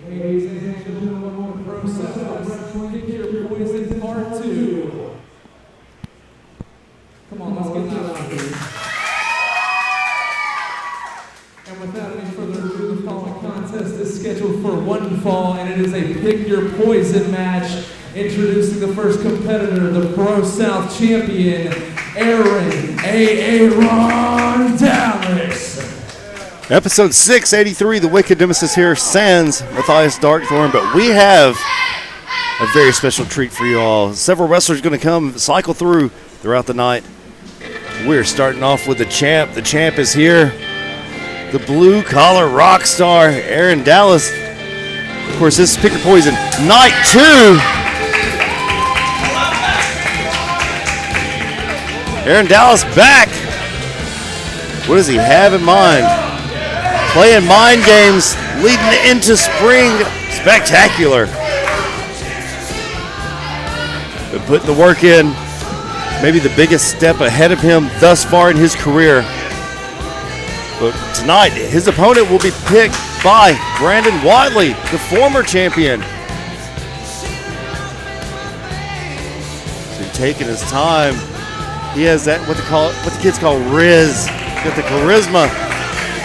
Ladies and gentlemen, ProSouth Wrestling, Pick Your Poison Part 2. Come on, let's get that out here. And without any further ado, the following contest is scheduled for one fall, and it is a Pick Your Poison match. Introducing the first competitor, the ProSouth champion, Aaron Dallas. Episode 683, the Wicked Nemesis here, sans Matthias Darkthorn, but we have a very special treat for you all. Several wrestlers going to come cycle throughout the night. We're starting off with the champ. The champ is here. The blue-collar rock star, Aaron Dallas. Of course, this is Pick Your Poison, night 2. Aaron Dallas back. What does he have in mind? Playing mind games leading into spring. Spectacular. But putting the work in. Maybe the biggest step ahead of him thus far in his career. But tonight, his opponent will be picked by Brandon Watley, the former champion. So taking his time. He has that, what the kids call Riz. He's got the charisma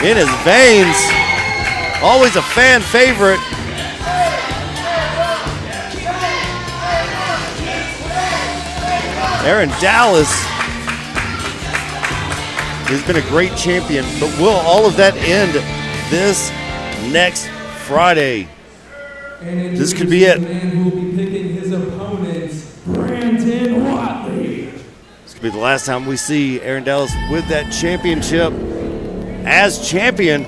in his veins. Always a fan favorite. Aaron Dallas has been a great champion, but will all of that end this next Friday? This could be it. Man who will be picking his opponent, Brandon Watley. This could be the last time we see Aaron Dallas with that championship as champion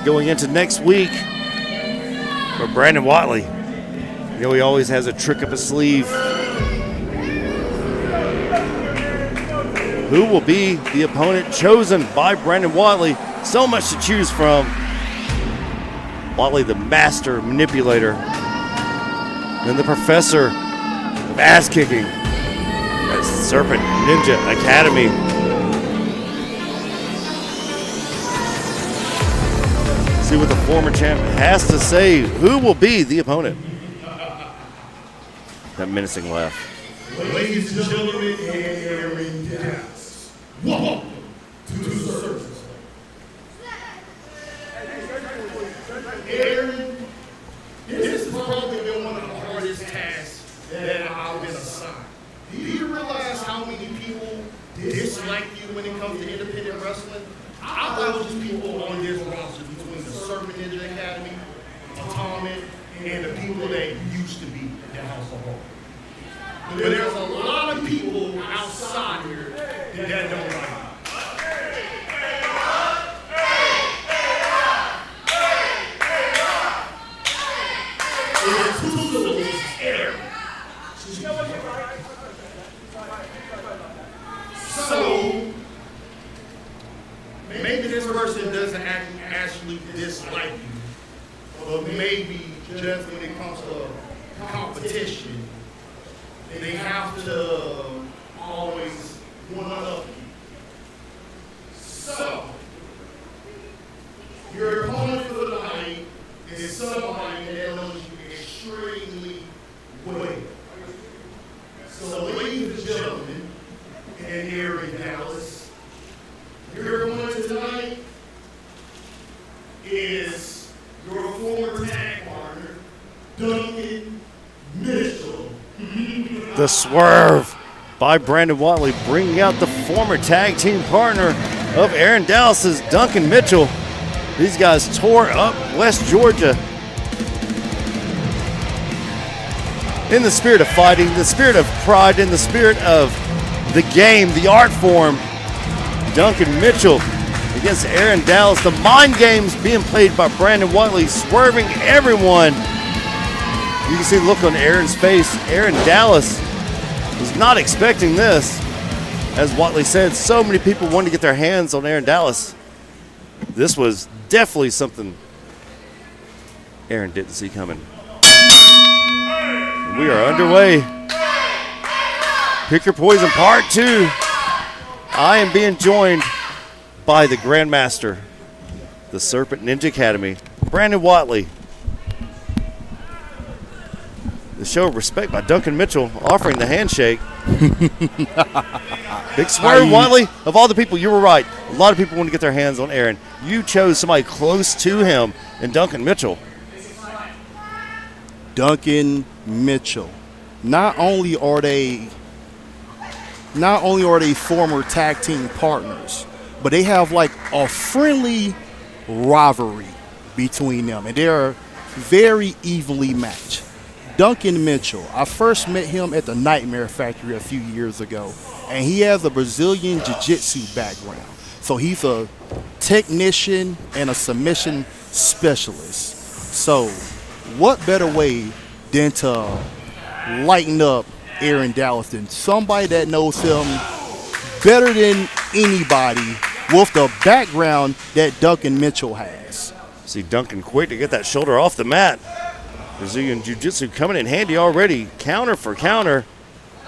going into next week. But Brandon Watley, you know, he always has a trick up his sleeve. Who will be the opponent chosen by Brandon Watley? So much to choose from. Watley, the master manipulator, and the professor of ass kicking at Serpent Ninja Academy. See what the former champ has to say. Who will be the opponent? That menacing laugh. Ladies and gentlemen, Aaron Dallas. Welcome to the circus. Aaron, this has probably been one of the hardest tasks that I've been assigned. Do you realize how many people dislike you when it comes to independent wrestling? I thought it was just people on this roster between the Serpent Ninja Academy, Atomic, and the people that used to be at the House of Horror. But there's a lot of people outside here that don't like it. It's Tuesday, Aaron. So, maybe this person doesn't actually dislike you, but maybe just when it comes to competition, they have to always one-up you. So, your opponent for the night is somebody that knows you extremely well. So, ladies and gentlemen, and Aaron Dallas, your opponent tonight is your former tag partner, Duncan Mitchell. The swerve by Brandon Watley, bringing out the former tag team partner of Aaron Dallas's Duncan Mitchell. These guys tore up West Georgia. In the spirit of fighting, the spirit of pride, in the spirit of the game, the art form, Duncan Mitchell against Aaron Dallas. The mind games being played by Brandon Watley, swerving everyone. You can see the look on Aaron's face. Aaron Dallas was not expecting this. As Watley said, so many people wanted to get their hands on Aaron Dallas. This was definitely something Aaron didn't see coming. We are underway. Pick Your Poison Part 2. I am being joined by the Grandmaster, the Serpent Ninja Academy, Brandon Watley. The show of respect by Duncan Mitchell offering the handshake. Big swerve, Watley. Of all the people, you were right. A lot of people want to get their hands on Aaron. You chose somebody close to him in Duncan Mitchell. Duncan Mitchell. Not only are they former tag team partners, but they have like a friendly rivalry between them, and they're very evenly matched. Duncan Mitchell, I first met him at the Nightmare Factory a few years ago, and he has a Brazilian Jiu-Jitsu background. So he's a technician and a submission specialist. So what better way than to lighten up Aaron Dallas than somebody that knows him better than anybody with the background that Duncan Mitchell has. See Duncan quick to get that shoulder off the mat. Brazilian Jiu-Jitsu coming in handy already, counter for counter,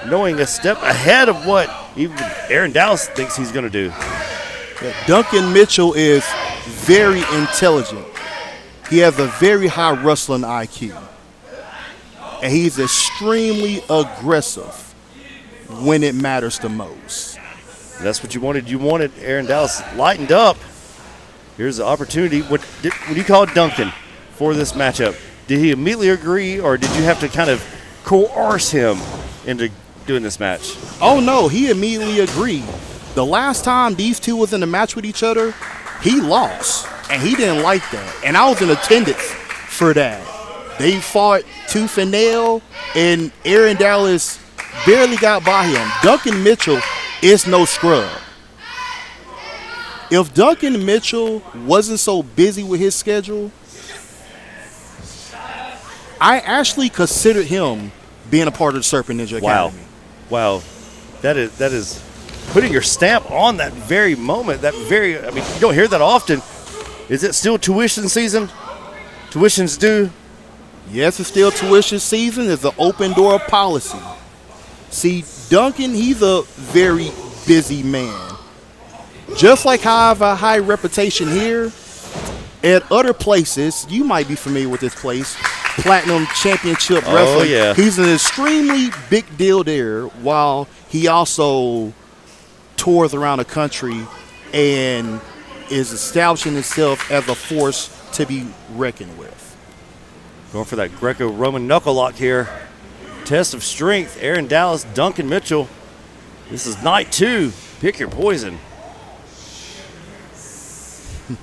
knowing a step ahead of what even Aaron Dallas thinks he's going to do. Yeah, Duncan Mitchell is very intelligent. He has a very high wrestling IQ. And he's extremely aggressive when it matters the most. That's what you wanted. You wanted Aaron Dallas lightened up. Here's the opportunity. When you called Duncan for this matchup, did he immediately agree, or did you have to kind of coerce him into doing this match? Oh, no, he immediately agreed. The last time these two was in a match with each other, he lost, and he didn't like that. And I was in attendance for that. They fought tooth and nail, and Aaron Dallas barely got by him. Duncan Mitchell is no scrub. If Duncan Mitchell wasn't so busy with his schedule, I actually considered him being a part of the Serpent Ninja Academy. Wow. That is putting your stamp on that very moment. I mean, you don't hear that often. Is it still tuition season? Tuition's due? Yes, it's still tuition season. It's an open door policy. See, Duncan, he's a very busy man. Just like how I have a high reputation here, at other places, you might be familiar with this place, Platinum Championship Wrestling. Oh, yeah. He's an extremely big deal there, while he also tours around the country and is establishing himself as a force to be reckoned with. Going for that Greco-Roman knuckle lock here. Test of strength, Aaron Dallas, Duncan Mitchell. This is night 2. Pick your poison.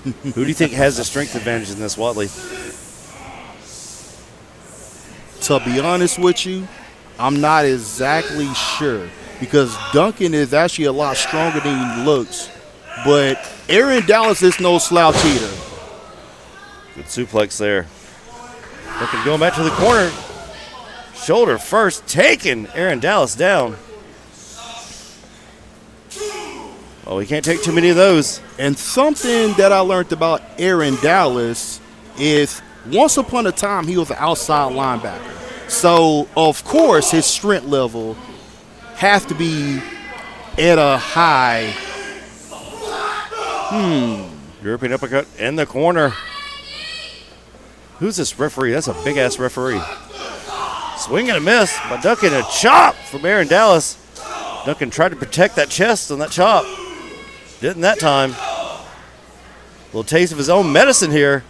Who do you think has the strength advantage in this, Watley? To be honest with you, I'm not exactly sure, because Duncan is actually a lot stronger than he looks. But Aaron Dallas is no slouch either. Good suplex there. Duncan going back to the corner. Shoulder first, taking Aaron Dallas down. Oh, he can't take too many of those. And something that I learned about Aaron Dallas is once upon a time he was an outside linebacker. So, of course, his strength level has to be at a high. European uppercut in the corner. Who's this referee? That's a big-ass referee. Swing and a miss by Duncan. A chop from Aaron Dallas. Duncan tried to protect that chest on that chop. Didn't that time. A little taste of his own medicine here.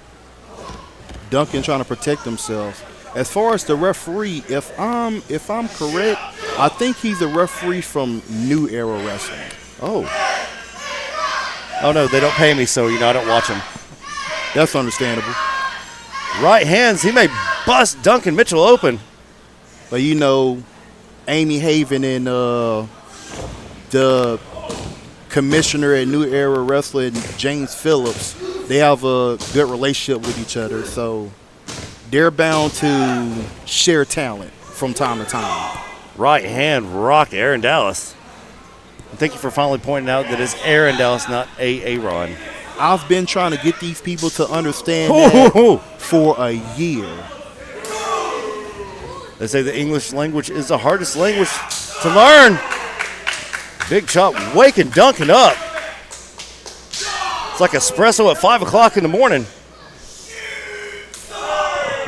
Duncan trying to protect himself. As far as the referee, if I'm correct, I think he's a referee from New Era Wrestling. Oh no, they don't pay me, so I don't watch them. That's understandable. Right hands, he may bust Duncan Mitchell open. But Amy Haven and the commissioner at New Era Wrestling, James Phillips, they have a good relationship with each other, so they're bound to share talent from time to time. Right hand rocked Aaron Dallas. And thank you for finally pointing out that it's Aaron Dallas, not Aaron. I've been trying to get these people to understand that for a year. They say the English language is the hardest language to learn. Big chop, waking Duncan up. It's like espresso at 5 o'clock in the morning.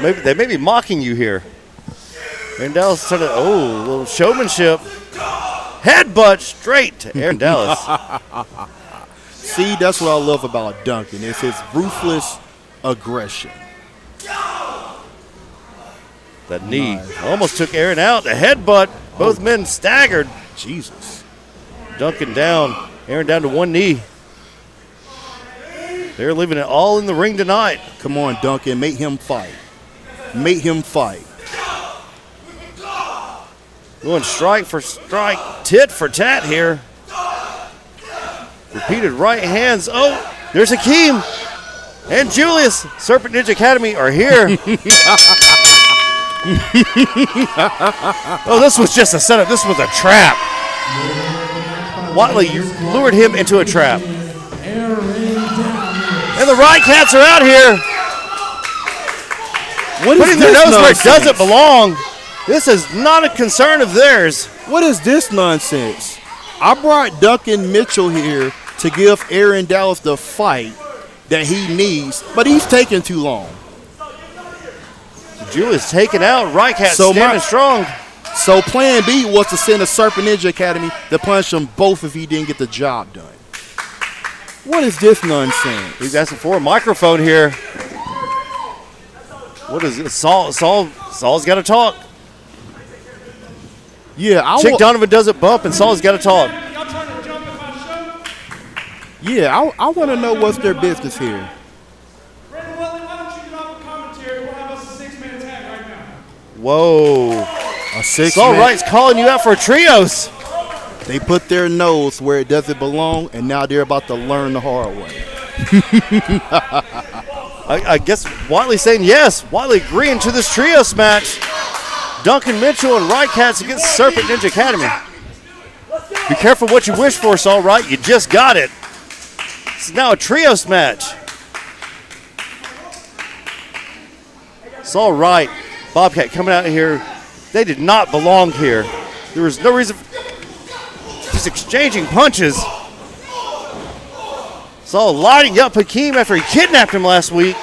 Maybe they may be mocking you here. Aaron Dallas trying to, a little showmanship. Headbutt straight to Aaron Dallas. See, that's what I love about Duncan. It's his ruthless aggression. That knee almost took Aaron out. The headbutt. Both men staggered. Jesus. Duncan down. Aaron down to one knee. They're leaving it all in the ring tonight. Come on, Duncan. Make him fight. Make him fight. Going strike for strike, tit for tat here. Repeated right hands. Oh, there's Hakeem and Julius. Serpent Ninja Academy are here. Oh, this was just a setup. This was a trap. Watley, you lured him into a trap. And the Riot Cats are out here. Putting their nose where it doesn't belong. This is not a concern of theirs. What is this nonsense? I brought Duncan Mitchell here to give Aaron Dallas the fight that he needs, but he's taking too long. Julius taken out. Riot Cat standing strong. So plan B was to send a Serpent Ninja Academy to punish them both if he didn't get the job done. What is this nonsense? He's asking for a microphone here. What is it? Saul's got to talk. Yeah, Chick Donovan doesn't bump, and Saul's got to talk. Yeah, I want to know what's their business here. Whoa. A six. Saul Wright's calling you out for trios. They put their nose where it doesn't belong, and now they're about to learn the hard way. I guess Watley's saying yes. Watley agreeing to this trios match. Duncan Mitchell and Riot Cats against Serpent Ninja Academy. Be careful what you wish for, Saul Wright. You just got it. This is now a trios match. Saul Wright, Bobcat coming out here. They did not belong here. There was no reason. Just exchanging punches. Saul lighting up Hakeem after he kidnapped him last week.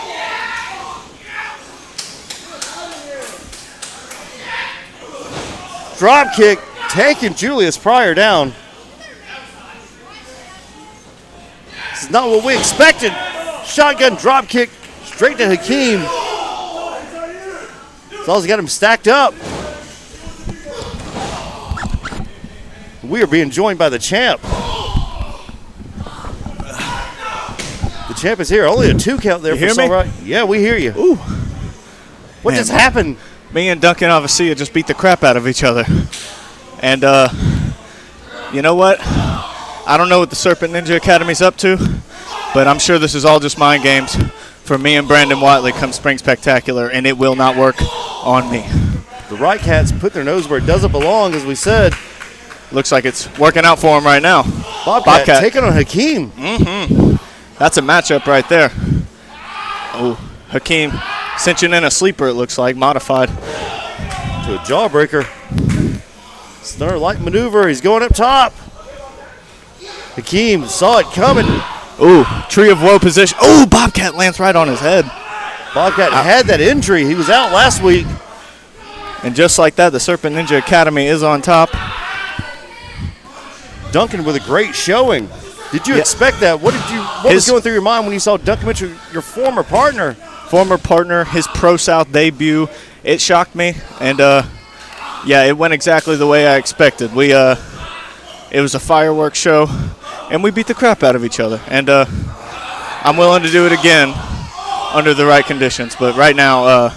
Drop kick, taking Julius Pryor down. This is not what we expected. Shotgun drop kick straight to Hakeem. Saul's got him stacked up. We are being joined by the champ. The champ is here. Only a 2 count there for Saul Wright. Yeah, we hear you. Ooh. What just happened? Me and Duncan Avassia just beat the crap out of each other. And, you know what? I don't know what the Serpent Ninja Academy's up to, but I'm sure this is all just mind games for me and Brandon Watley come Spring Spectacular, and it will not work on me. The Riot Cats put their nose where it doesn't belong, as we said. Looks like it's working out for him right now. Bobcat taking on Hakeem. That's a matchup right there. Oh, Hakeem cinching in a sleeper, it looks like, modified. To a jawbreaker. Stunner light maneuver. He's going up top. Hakeem saw it coming. Ooh, tree of woe position. Oh, Bobcat lands right on his head. Bobcat had that injury. He was out last week. And just like that, the Serpent Ninja Academy is on top. Duncan with a great showing. Did you expect that? What was going through your mind when you saw Duncan Mitchell, your former partner? Former partner, his ProSouth debut. It shocked me, and yeah, it went exactly the way I expected. It was a fireworks show, and we beat the crap out of each other. And I'm willing to do it again under the right conditions. But right now,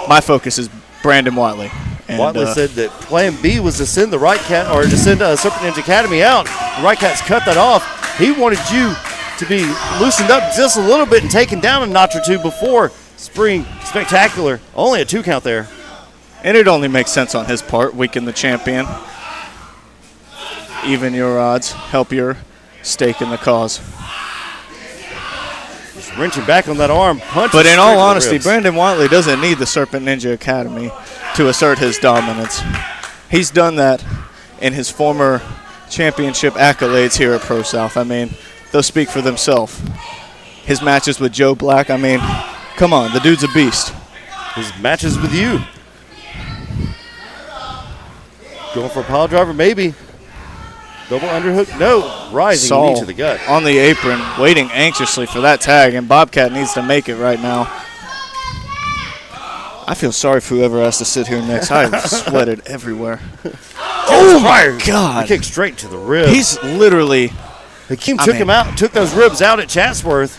my focus is Brandon Watley. And, Watley said that plan B was to send the Riot Cat, or to send Serpent Ninja Academy out. The Riot Cats cut that off. He wanted you to be loosened up just a little bit and taken down a notch or two before Spring Spectacular. Only a 2 count there. And it only makes sense on his part. Weaken the champion. Even your odds. Help your stake in the cause. Just wrenching back on that arm. But in all honesty, Brandon Watley doesn't need the Serpent Ninja Academy to assert his dominance. He's done that in his former championship accolades here at ProSouth. I mean, they'll speak for themselves. His matches with Joe Black, I mean, come on, the dude's a beast. His matches with you. Going for a pile driver, maybe. Double underhook, no. Rising Saul knee to the gut. on the apron, waiting anxiously for that tag, and Bobcat needs to make it right now. I feel sorry for whoever has to sit here next. I have sweated everywhere. Oh my God. He kicked straight to the rib. He's literally... Hakeem took him out, took those ribs out at Chatsworth.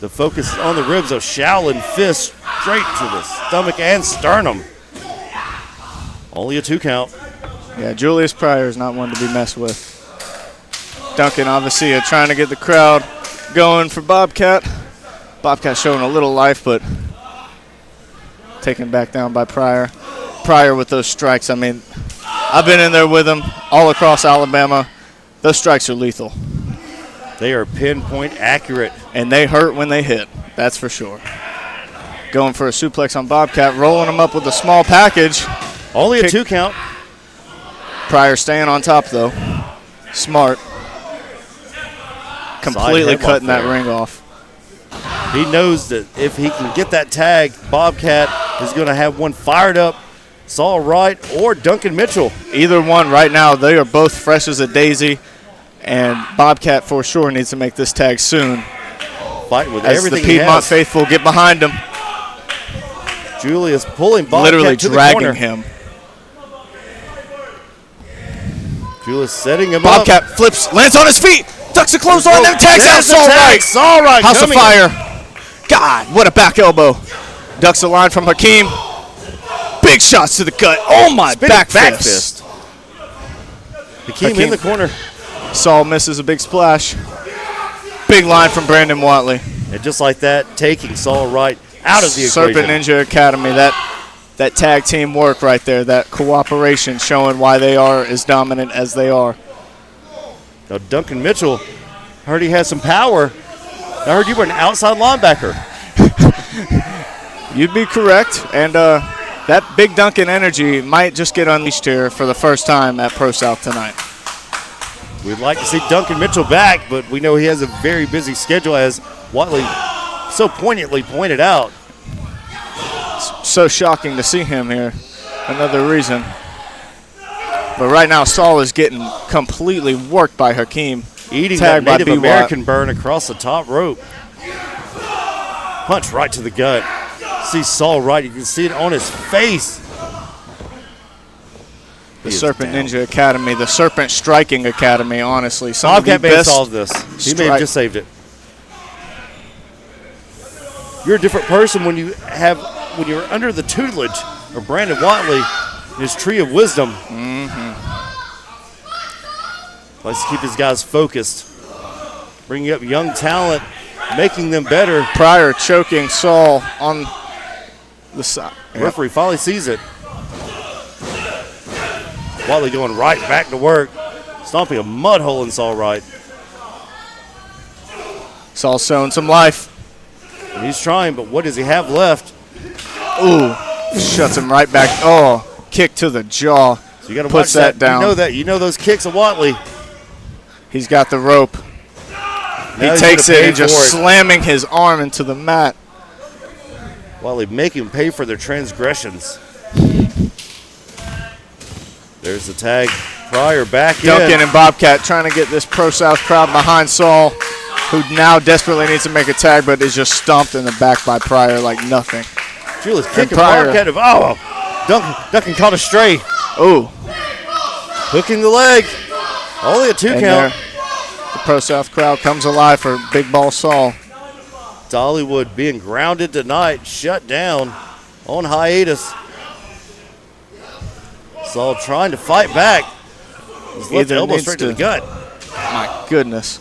The focus is on the ribs of Shaolin fist straight to the stomach and sternum. Only a 2 count. Yeah, Julius Pryor is not one to be messed with. Duncan obviously trying to get the crowd going for Bobcat. Bobcat showing a little life, but taken back down by Pryor. Pryor with those strikes. I mean, I've been in there with him all across Alabama. Those strikes are lethal. They are pinpoint accurate. And they hurt when they hit, that's for sure. Going for a suplex on Bobcat, rolling him up with a small package. Only a 2 count. Pryor staying on top, though. Smart. Completely cutting that ring off. He knows that if he can get that tag, Bobcat is going to have one fired up. Saul Wright or Duncan Mitchell. Either one right now, they are both fresh as a daisy. And Bobcat for sure needs to make this tag soon. Fighting with as everything the Piedmont faithful get behind him. Julius pulling Bobcat literally to dragging the corner. him. Julius setting him Bobcat up. flips, lands on his feet, ducks a clothesline, then tags out Saul Wright. Saul Wright House of coming Fire. in. God, what a back elbow. Ducks a line from Hakeem. Big shots to the gut. Oh my, back fist. Hakeem in the corner. Saul misses a big splash. Big line from Brandon Watley. And just like that, taking Saul Wright out of the Serpent equation. Ninja Academy, that tag team work right there, that cooperation showing why they are as dominant as they are. Now Duncan Mitchell, I heard he has some power. I heard you were an outside linebacker. You'd be correct, and that big Duncan energy might just get unleashed here for the first time at ProSouth tonight. We'd like to see Duncan Mitchell back, but we know he has a very busy schedule, as Watley so poignantly pointed out. So shocking to see him here. Another reason. But right now, Saul is getting completely worked by Hakeem. Eating that Native American burn across the top rope. Punch right to the gut. See Saul Wright. You can see it on his face. The Serpent Ninja Academy, the Serpent Striking Academy, honestly. Bobcat may have solved this. He may have just saved it. You're a different person when you're under the tutelage of Brandon Watley and his tree of wisdom. Likes to keep his guys focused. Bringing up young talent, making them better. Pryor choking Saul on the side. Referee finally sees it. Watley going right back to work, stomping a mud hole in Saul Wright. Saul's showing some life. And he's trying, but what does he have left? Ooh, shuts him right back. Oh, kick to the jaw. So you got to puts watch that down. You know that. You know those kicks of Watley. He's got the rope. He takes it and just slamming his arm into the mat. Watley making him pay for their transgressions. There's the tag. Pryor back in. Duncan and Bobcat trying to get this ProSouth crowd behind Saul, who now desperately needs to make a tag, but is just stomped in the back by Pryor like nothing. Julius kicking Bobcat. Duncan caught a stray. Ooh. Hooking the leg. Only a 2 count. There, the ProSouth crowd comes alive for Big Ball Saul. Dollywood being grounded tonight, shut down, on hiatus. Saul trying to fight back. His left elbow straight to the gut. My goodness.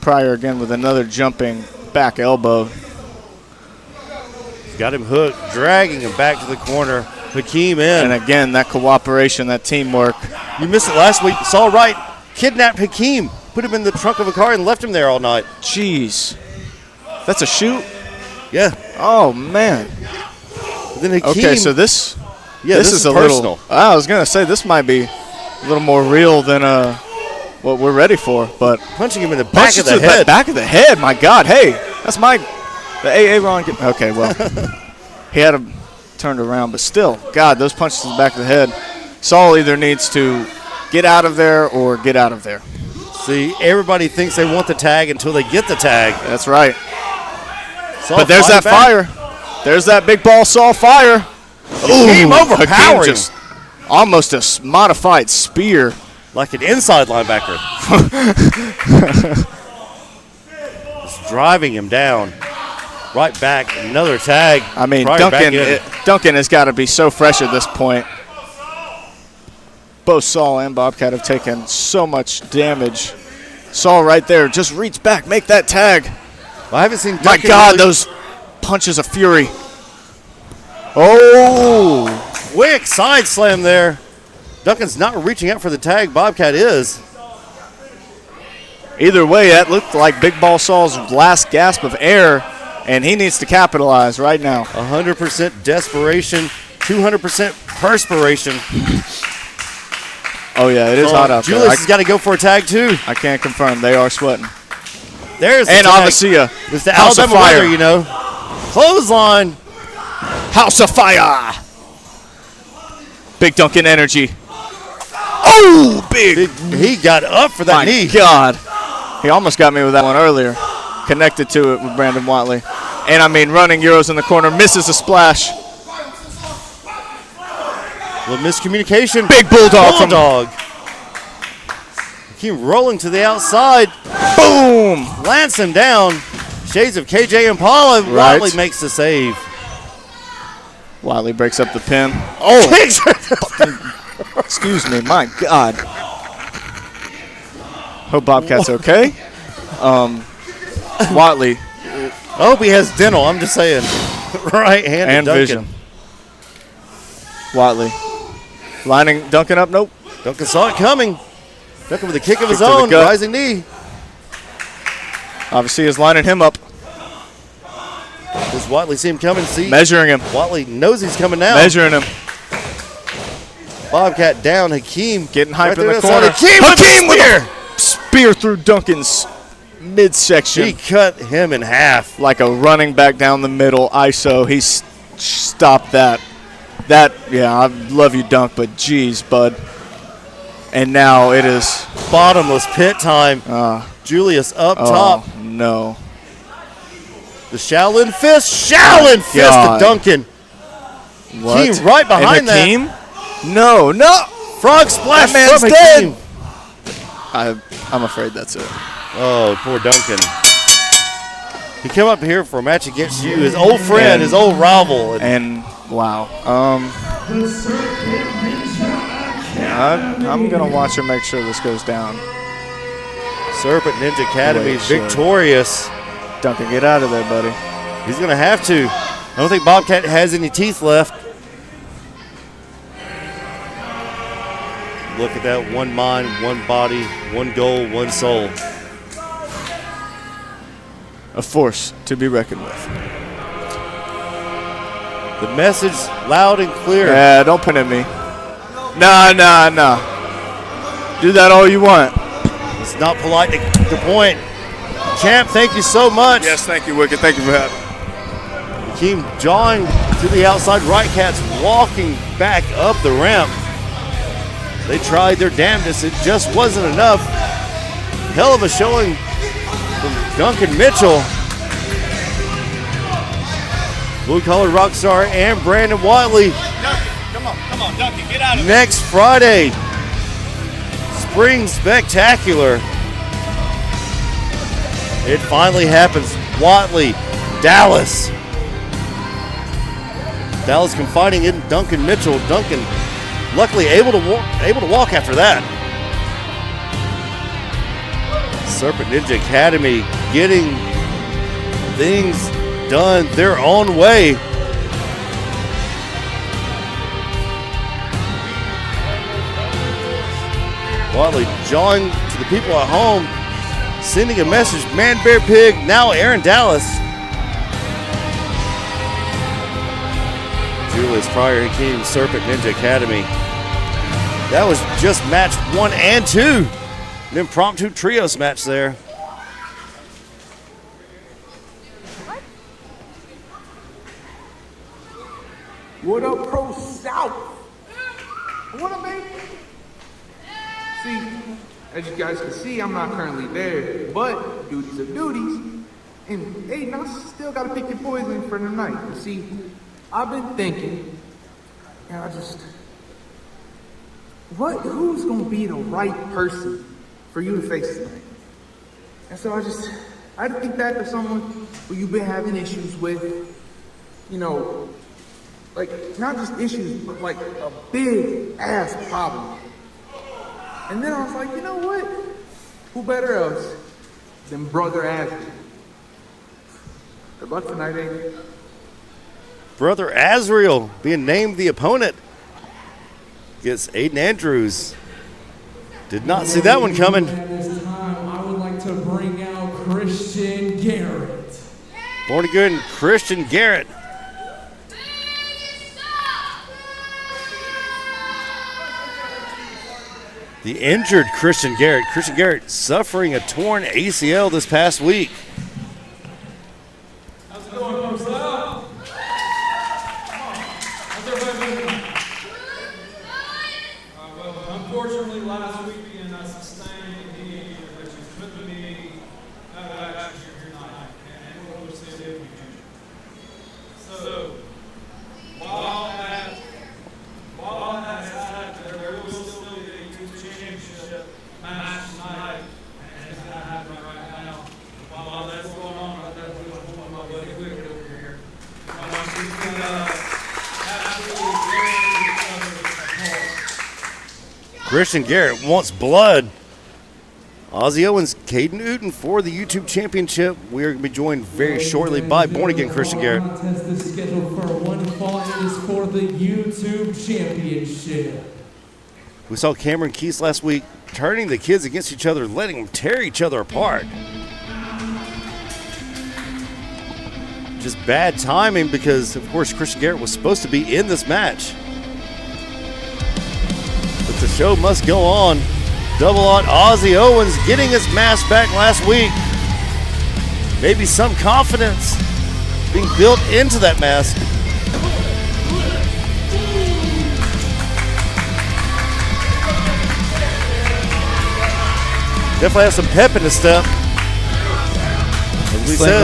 Pryor again with another jumping back elbow. He's got him hooked, dragging him back to the corner. Hakeem in. And again, that cooperation, that teamwork. You missed it last week. Saul Wright kidnapped Hakeem, put him in the trunk of a car and left him there all night. Jeez. That's a shoot? Yeah. Oh, man. But then Hakeem, okay, so this is a personal. little. I was going to say this might be a little more real than what we're ready for. But punching him in the back of the head. Back of the head, my God. Hey, that's the AA Ron. Okay, well, he had a turned around, but still, God, those punches to the back of the head. Saul either needs to get out of there or get out of there. See, everybody thinks they want the tag until they get the tag. That's right. Saul But there's that fighting back. fire. There's that big ball Saul fire. Hakeem overpowering. Hakeem just almost a modified spear. Like an inside linebacker. Just driving him down. Right back, another tag. I mean, Right back in. Duncan has got to be so fresh at this point. Both Saul and Bobcat have taken so much damage. Saul right there, just reach back, make that tag. I haven't seen My Duncan God, really those punches of fury. Oh! quick side slam there. Duncan's not reaching out for the tag. Bobcat is. Either way, that looked like Big Ball Saul's last gasp of air, and he needs to capitalize right now. 100% desperation, 200% perspiration. Oh, yeah, it is hot out Julius there. has got to go for a tag, too. I can't confirm. They are sweating. There's the And tag. Avasia. It's the House of Alabama Fire. weather, you know. Clothesline. House of Fire. Big Duncan energy. Oh, big. He got up for that My knee. God. He almost got me with that one earlier. Connected to it with Brandon Watley. And, I mean, running Euros in the corner. Misses a splash. A little miscommunication. Big Bulldog. Bulldog. Keep rolling to the outside. Boom. Lance him down. Shades of KJ Impala. Right. Watley makes the save. Watley breaks up the pin. Oh, excuse me. My God. Hope Bobcat's okay. Watley I hope he has dental. I'm just saying. Right-handed and Duncan. vision. Watley lining Duncan up. Nope. Duncan saw it coming. Duncan with a kick of his Kick to the own. gut. Rising knee. Obviously is lining him up. Does Watley see him coming? See? Measuring him. Watley knows he's coming now. Measuring him. Bobcat down. Hakeem Getting hype right in there the outside. corner. Hakeem with the spear. Spear through Duncan's midsection. He cut him in half. Like a running back down the middle ISO. He stopped that. Yeah, I love you, Dunk, but geez, bud. And now it is Bottomless pit time. Julius up top. No. The Shaolin fist. Shaolin fist to God. Duncan. What? Hakeem right behind and Hakeem? No. Frog splash That man's from dead. Hakeem. I'm afraid that's it. Oh, poor Duncan. He came up here for a match against you, his old friend, And- his old rival. And wow. I'm gonna watch and make sure this goes down. Serpent Ninja Academy Wait, sure. victorious. Duncan, get out of there, buddy. He's going to have to. I don't think Bobcat has any teeth left. Look at that. One mind, one body, one goal, one soul. A force to be reckoned with. The message loud and clear. Yeah, don't point at me. Nah. Do that all you want. It's not polite to the point. Champ, thank you so much. Yes, thank you, Wicked. Thank you for having me. Hakeem jawing to the outside. Right Cats walking back up the ramp. They tried their damnedest. It just wasn't enough. Hell of a showing from Duncan Mitchell. Blue Collar Rockstar and Brandon Watley. Come on, Duncan, get out of Next Friday, Spring Spectacular. It finally happens. Watley, Dallas. Dallas confiding in Duncan Mitchell. Duncan, luckily able to walk after that. Serpent Ninja Academy getting things done their own way. Watley jawing to the people at home, sending a message. Man, Bear, Pig, now Aaron Dallas. Julius Pryor, Hakeem, Serpent Ninja Academy. That was just match 1 and 2. An impromptu trios match there. What up, ProSouth? What up, baby? See, as you guys can see, I'm not currently there, but duties are duties. And hey, now still gotta pick your poison for the night. You see, I've been thinking, and who's gonna be the right person for you to face tonight? And so I think that there's someone who you've been having issues with, you know, like not just issues, but like a big ass problem. And then I was like, you know what? Who better else than Brother Ashley? Good luck tonight, Aiden. Brother Azrael being named the opponent against Aiden Andrews. Did not see that one coming. At this time, I would like to bring out Christian Garrett. Born again Christian Garrett. The injured Christian Garrett. Christian Garrett suffering a torn ACL this past week. How's it going, ProSouth? How's everybody doing? Well, unfortunately, last weekend I sustained a knee injury, which has put me out of action here tonight, and we'll see if we can. So, while that has happened, there will still be a youth championship match tonight, and it's going to happen right now. While that's going on, I definitely want to pull my buddy Quick over here. She's going to absolutely tear each other apart. Christian Garrett wants blood. Ozzy Owens, Caden Uten for the YouTube Championship. We are going to be joined very shortly by Born Again Christian Garrett. The contest is scheduled for one fall, and it is for the YouTube Championship. We saw Cameron Keese last week turning the kids against each other, letting them tear each other apart. Just bad timing because, of course, Christian Garrett was supposed to be in this match. But the show must go on. Double on Ozzy Owens getting his mask back last week. Maybe some confidence being built into that mask. Definitely have some pep in his step. As we said,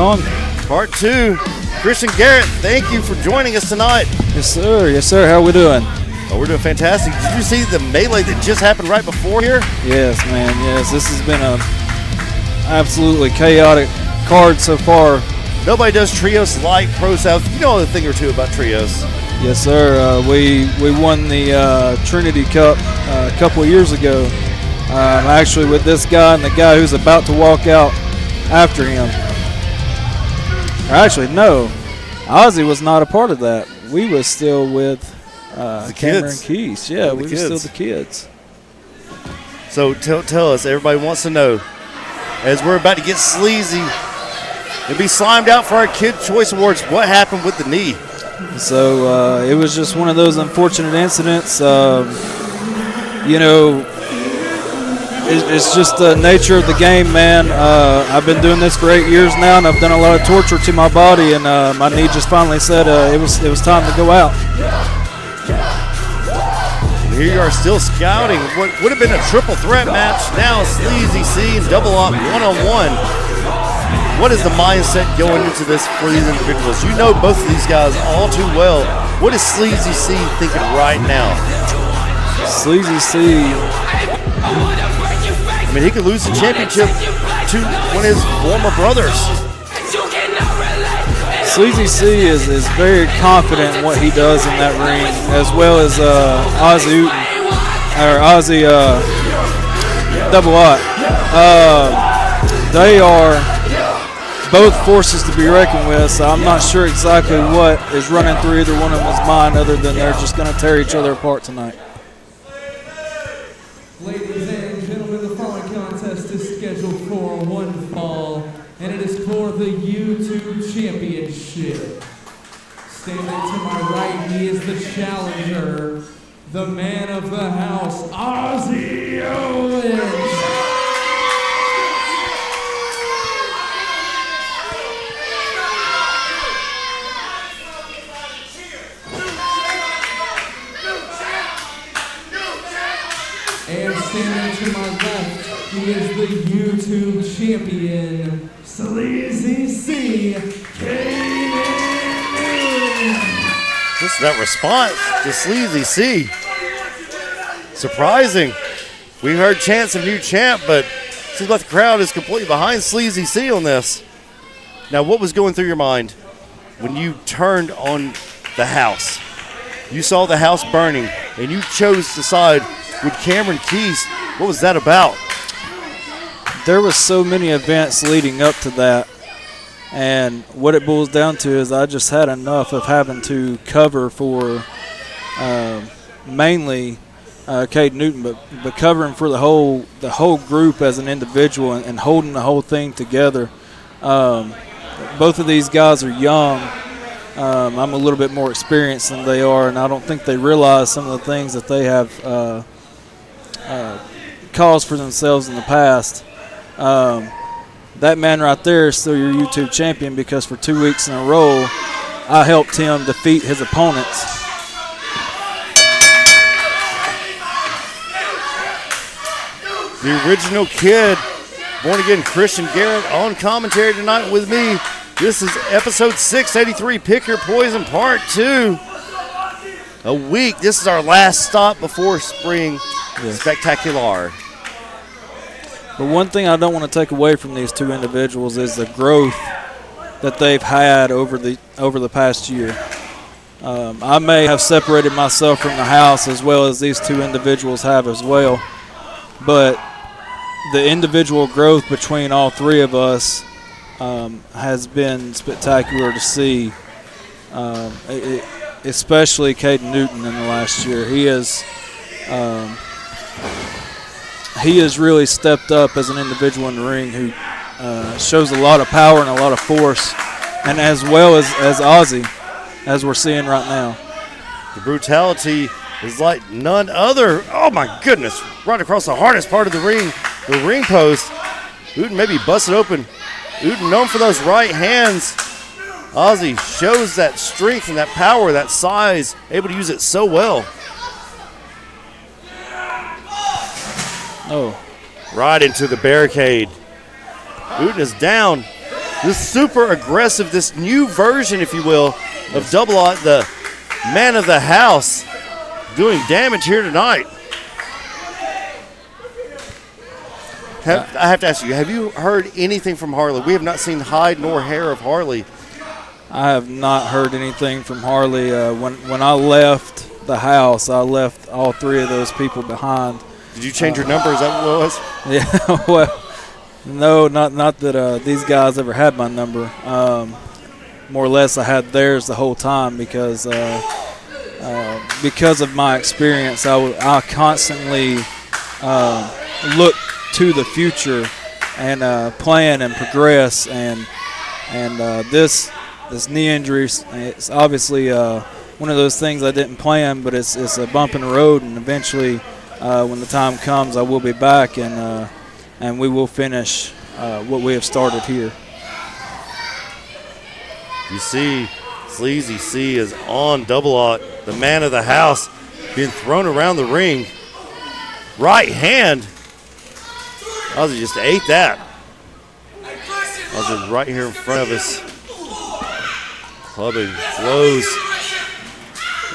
part 2. Christian Garrett, thank you for joining us tonight. Yes, sir. Yes, sir. How we doing? Oh, we're doing fantastic. Did you see the melee that just happened right before here? Yes, man. Yes, this has been a absolutely chaotic card so far. Nobody does trios like ProSouth. You know a thing or two about trios. Yes, sir. We won the Trinity Cup a couple of years ago. Actually, with this guy and the guy who's about to walk out after him. Or actually, no. Ozzy was not a part of that. We was still with Cameron Keese. Yeah, we were still the kids. So tell us, everybody wants to know, as we're about to get sleazy and be slimed out for our Kid Choice Awards, what happened with the knee? So it was just one of those unfortunate incidents. You know, it's just the nature of the game, man. I've been doing this for 8 years now, and I've done a lot of torture to my body, and my knee just finally said it was time to go out. Here you are still scouting what would have been a triple threat match. Now Sleazy C and Double Up one-on-one. What is the mindset going into this for these individuals? You know both of these guys all too well. What is Sleazy C thinking right now? Sleazy C, I mean, he could lose the championship to one of his former brothers. Sleazy C is very confident in what he does in that ring, as well as Ozzy Double Ott. They are both forces to be reckoned with, so I'm not sure exactly what is running through either one of them's mind other than they're just going to tear each other apart tonight. Ladies and gentlemen, the following contest is scheduled for one fall, and it is for the YouTube Championship. Standing to my right, he is the challenger, the man of the house, Ozzy Owens. standing to my left, he is the YouTube champion, Sleazy C. Just that response to Sleazy C. Surprising. We heard chants of new champ, but seems like the crowd is completely behind Sleazy C on this. Now, what was going through your mind when you turned on the house? You saw the house burning, and you chose to side with Cameron Keys. What was that about? There was so many events leading up to that, and what it boils down to is I just had enough of having to cover for mainly Cade Newton, but covering for the whole group as an individual and holding the whole thing together. Both of these guys are young. I'm a little bit more experienced than they are, and I don't think they realize some of the things that they have caused for themselves in the past. That man right there is still your YouTube champion because for 2 weeks in a row, I helped him defeat his opponents. The original kid, born again Christian Garrett, on commentary tonight with me. This is episode 683, Pick Your Poison Part 2. A week. This is our last stop before spring spectacular. But one thing I don't want to take away from these two individuals is the growth that they've had over the past year. I may have separated myself from the house as well as these two individuals have as well, but the individual growth between all three of us has been spectacular to see, especially Caden Newton in the last year. He has really stepped up as an individual in the ring who shows a lot of power and a lot of force, and as well as Ozzy, as we're seeing right now. The brutality is like none other. Oh, my goodness. Right across the hardest part of the ring post. Uden maybe busted open. Uden known for those right hands. Ozzy shows that strength and that power, that size, able to use it so well. Oh. Right into the barricade. Uden is down. This super aggressive, this new version, if you will, of Double Aught, the man of the house, doing damage here tonight. I have to ask you, have you heard anything from Harley? We have not seen hide nor hair of Harley. I have not heard anything from Harley. When I left the house, I left all three of those people behind. Did you change your number? Is that what it was? Yeah, well, no, not that these guys ever had my number. More or less, I had theirs the whole time because of my experience. I constantly look to the future and plan and progress, and this knee injury, it's obviously one of those things I didn't plan, but it's a bump in the road, and eventually when the time comes I will be back, and we will finish what we have started here. You see Sleazy C is on Double Aught, the man of the house, being thrown around the ring. Right hand. Ozzy just ate that. Ozzy right here in front of us. Clubbing flows.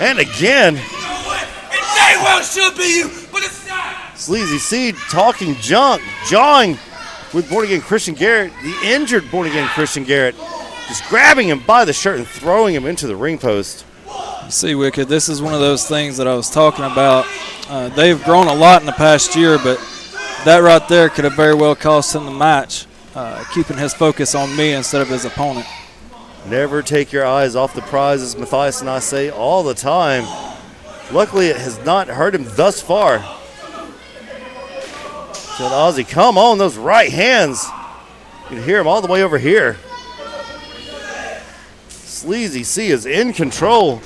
And again. Sleazy C talking junk, jawing with born again Christian Garrett, the injured born again Christian Garrett, just grabbing him by the shirt and throwing him into the ring post. You see, Wicked, this is one of those things that I was talking about. They've grown a lot in the past year, but that right there could have very well cost him the match, keeping his focus on me instead of his opponent. Never take your eyes off the prize, as Matthias and I say all the time. Luckily, it has not hurt him thus far. Said Ozzy, come on, those right hands. You can hear him all the way over here. Sleazy C is in control.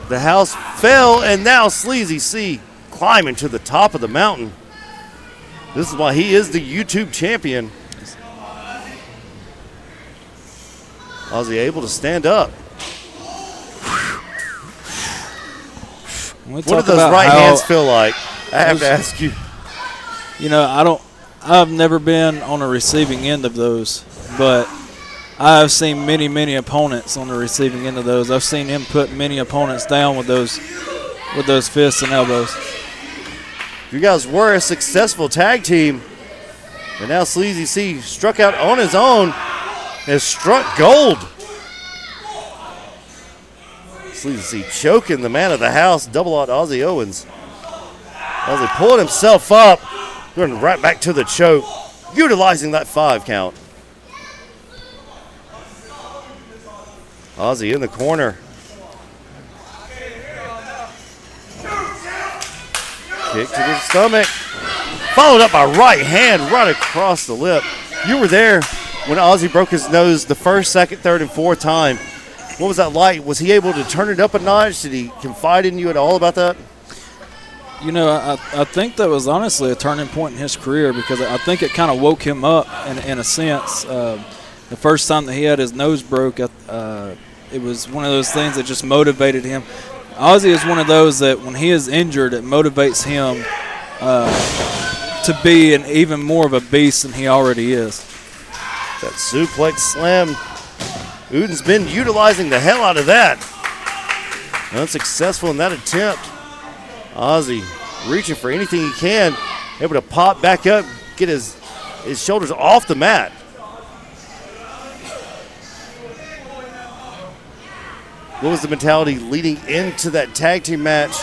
The house fell, and now Sleazy C climbing to the top of the mountain. This is why he is the YouTube champion. Ozzy able to stand up. What do those right hands feel like? I have to ask you. You know, I've never been on the receiving end of those, but I've seen many opponents on the receiving end of those. I've seen him put many opponents down with those fists and elbows. You guys were a successful tag team, but now Sleazy C struck out on his own, has struck gold. Sleazy C choking the man of the house, double out Ozzy Owens. Ozzy pulling himself up, going right back to the choke, utilizing that 5 count. Ozzy in the corner. Kick to the stomach. Followed up by right hand right across the lip. You were there when Ozzy broke his nose the first, second, third, and fourth time. What was that like? Was he able to turn it up a notch? Did he confide in you at all about that? You know, I think that was honestly a turning point in his career, because I think it kind of woke him up in a sense. The first time that he had his nose broke, it was one of those things that just motivated him. Ozzy is one of those that when he is injured, it motivates him to be an even more of a beast than he already is. That suplex slam. Uden's been utilizing the hell out of that. Unsuccessful in that attempt. Ozzy reaching for anything he can, able to pop back up, get his shoulders off the mat. What was the mentality leading into that tag team match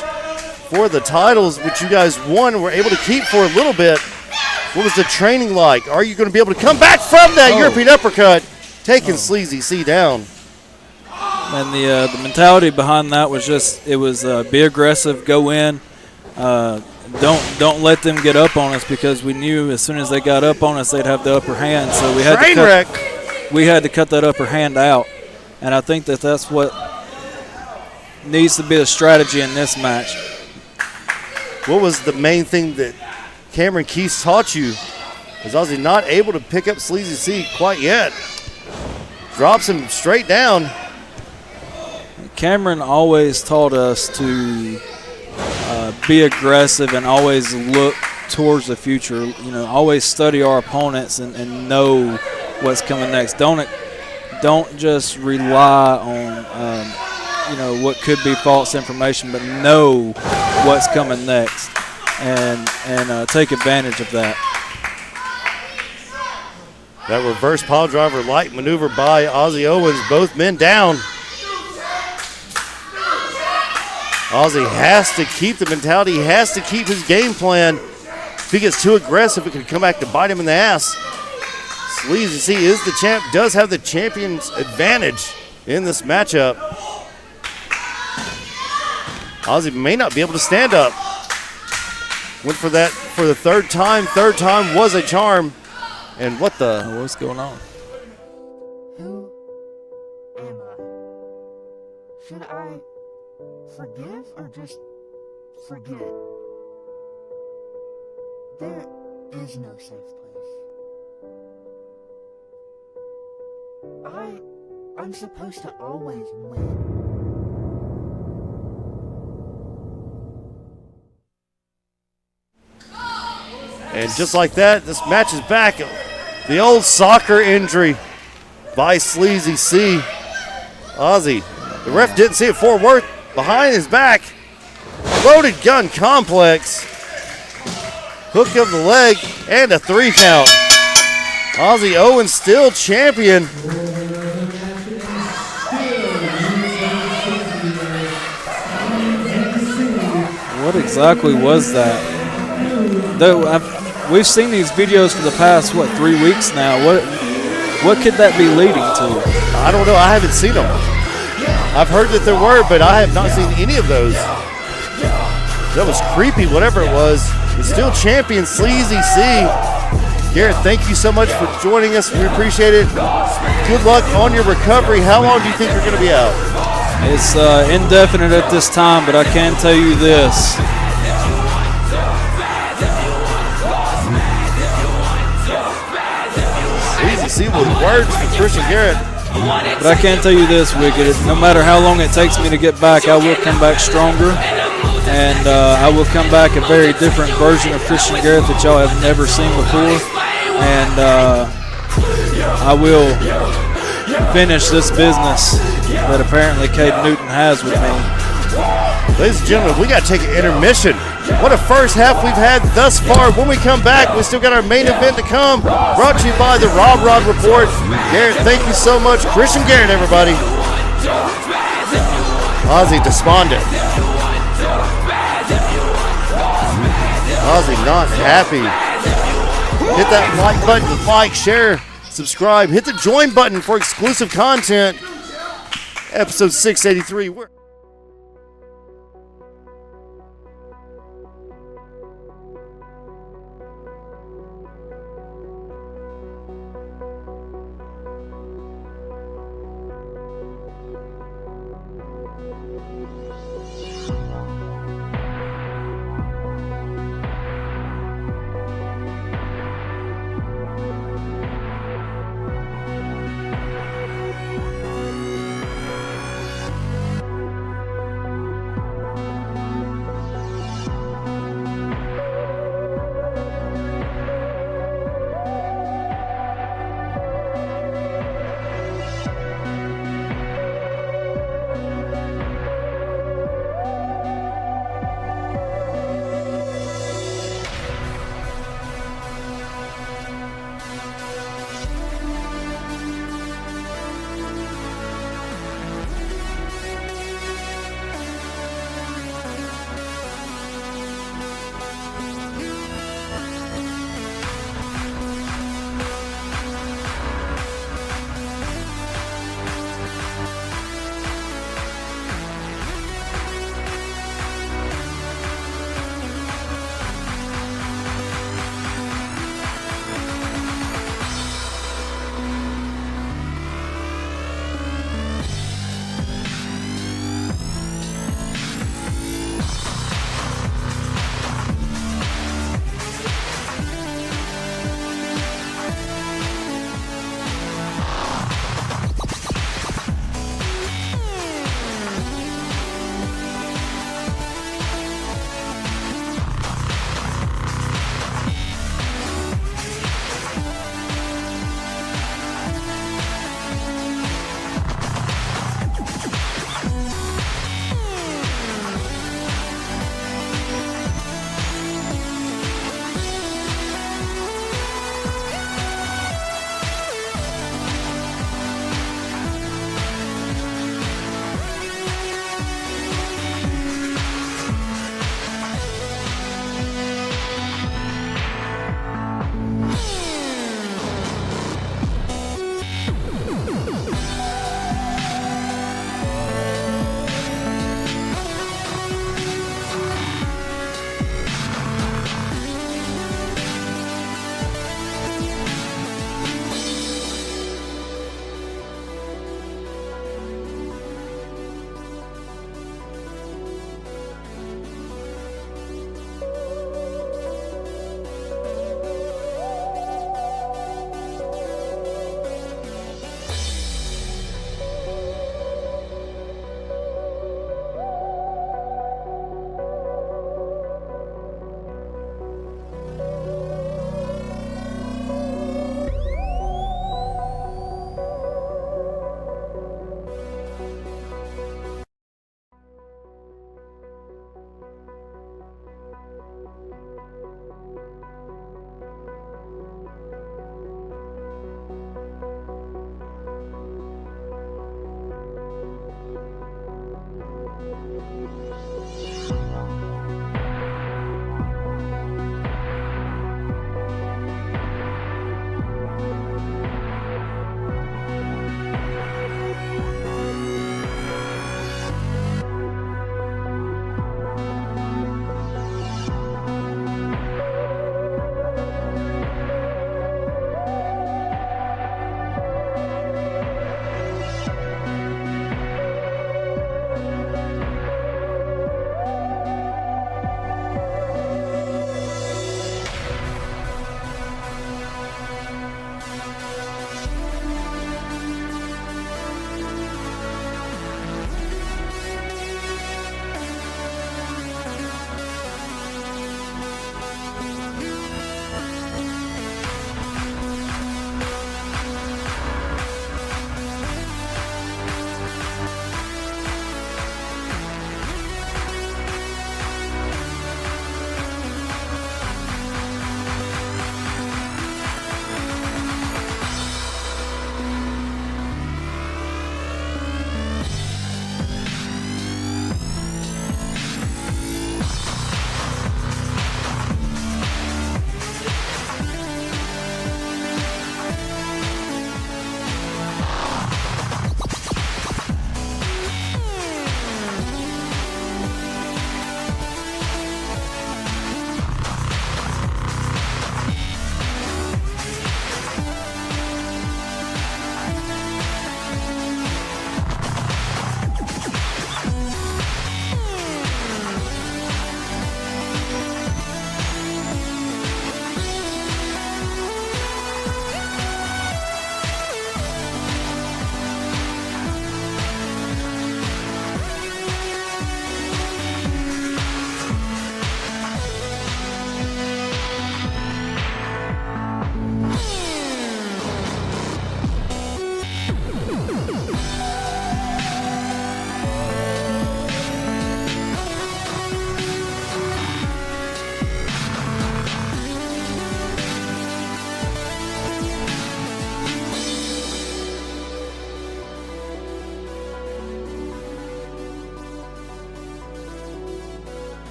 for the titles, which you guys won and were able to keep for a little bit? What was the training like? Are you going to be able to come back from that European uppercut, taking Sleazy C down? And the mentality behind that was just, it was be aggressive, go in, don't let them get up on us, because we knew as soon as they got up on us, they'd have the upper hand. So we had to cut that upper hand out, and I think that's what needs to be the strategy in this match. What was the main thing that Cameron Keith taught you? Is Ozzy not able to pick up Sleazy C quite yet? Drops him straight down. Cameron always taught us to be aggressive and always look towards the future. You know, always study our opponents and know what's coming next. Don't just rely on what could be false information, but know what's coming next and take advantage of that. That reverse pile driver light maneuver by Ozzy Owens, both men down. Ozzy has to keep the mentality. He has to keep his game plan. If he gets too aggressive, it could come back to bite him in the ass. Sleazy C is the champ, does have the champion's advantage in this matchup. Ozzy may not be able to stand up. Went for that for the third time. Third time was a charm. And what's going on? Who am I? Should I forgive or just forget? There is no safe place. I'm supposed to always win. And just like that, this match is back. The old soccer injury by Sleazy C. Ozzy, the ref didn't see it forward, behind his back. Loaded gun complex. Hook of the leg and a 3 count. Ozzy Owens still champion. What exactly was that? We've seen these videos for the past, 3 weeks now. What could that be leading to? I don't know. I haven't seen them. I've heard that there were, but I have not seen any of those. That was creepy, whatever it was. But still champion Sleazy C. Garrett, thank you so much for joining us. We appreciate it. Good luck on your recovery. How long do you think you're going to be out? It's indefinite at this time, but I can tell you this. See with words from Christian Garrett. But I can tell you this, Wicked. No matter how long it takes me to get back, I will come back stronger. And I will come back a very different version of Christian Garrett that y'all have never seen before. And I will finish this business that apparently Cade Newton has with me. Ladies and gentlemen, we got to take an intermission. What a first half we've had thus far. When we come back, we still got our main event to come. Brought to you by the Rob Rod Report. Garrett, thank you so much. Christian Garrett, everybody. Ozzy despondent. Ozzy not happy. Hit that like button, like, share, subscribe. Hit the join button for exclusive content. Episode 683.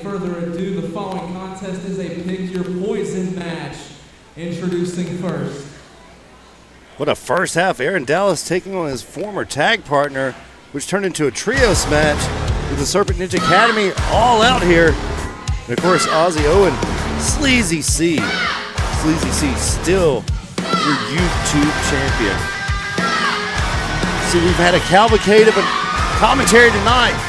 further ado, the following contest is a Pick Your Poison match. Introducing first. What a first half. Aaron Dallas taking on his former tag partner, which turned into a trios match with the Serpent Ninja Academy all out here. And of course, Ozzy Owen, Sleazy C. Sleazy C still your YouTube champion. See, we've had a cavalcade of a commentary tonight.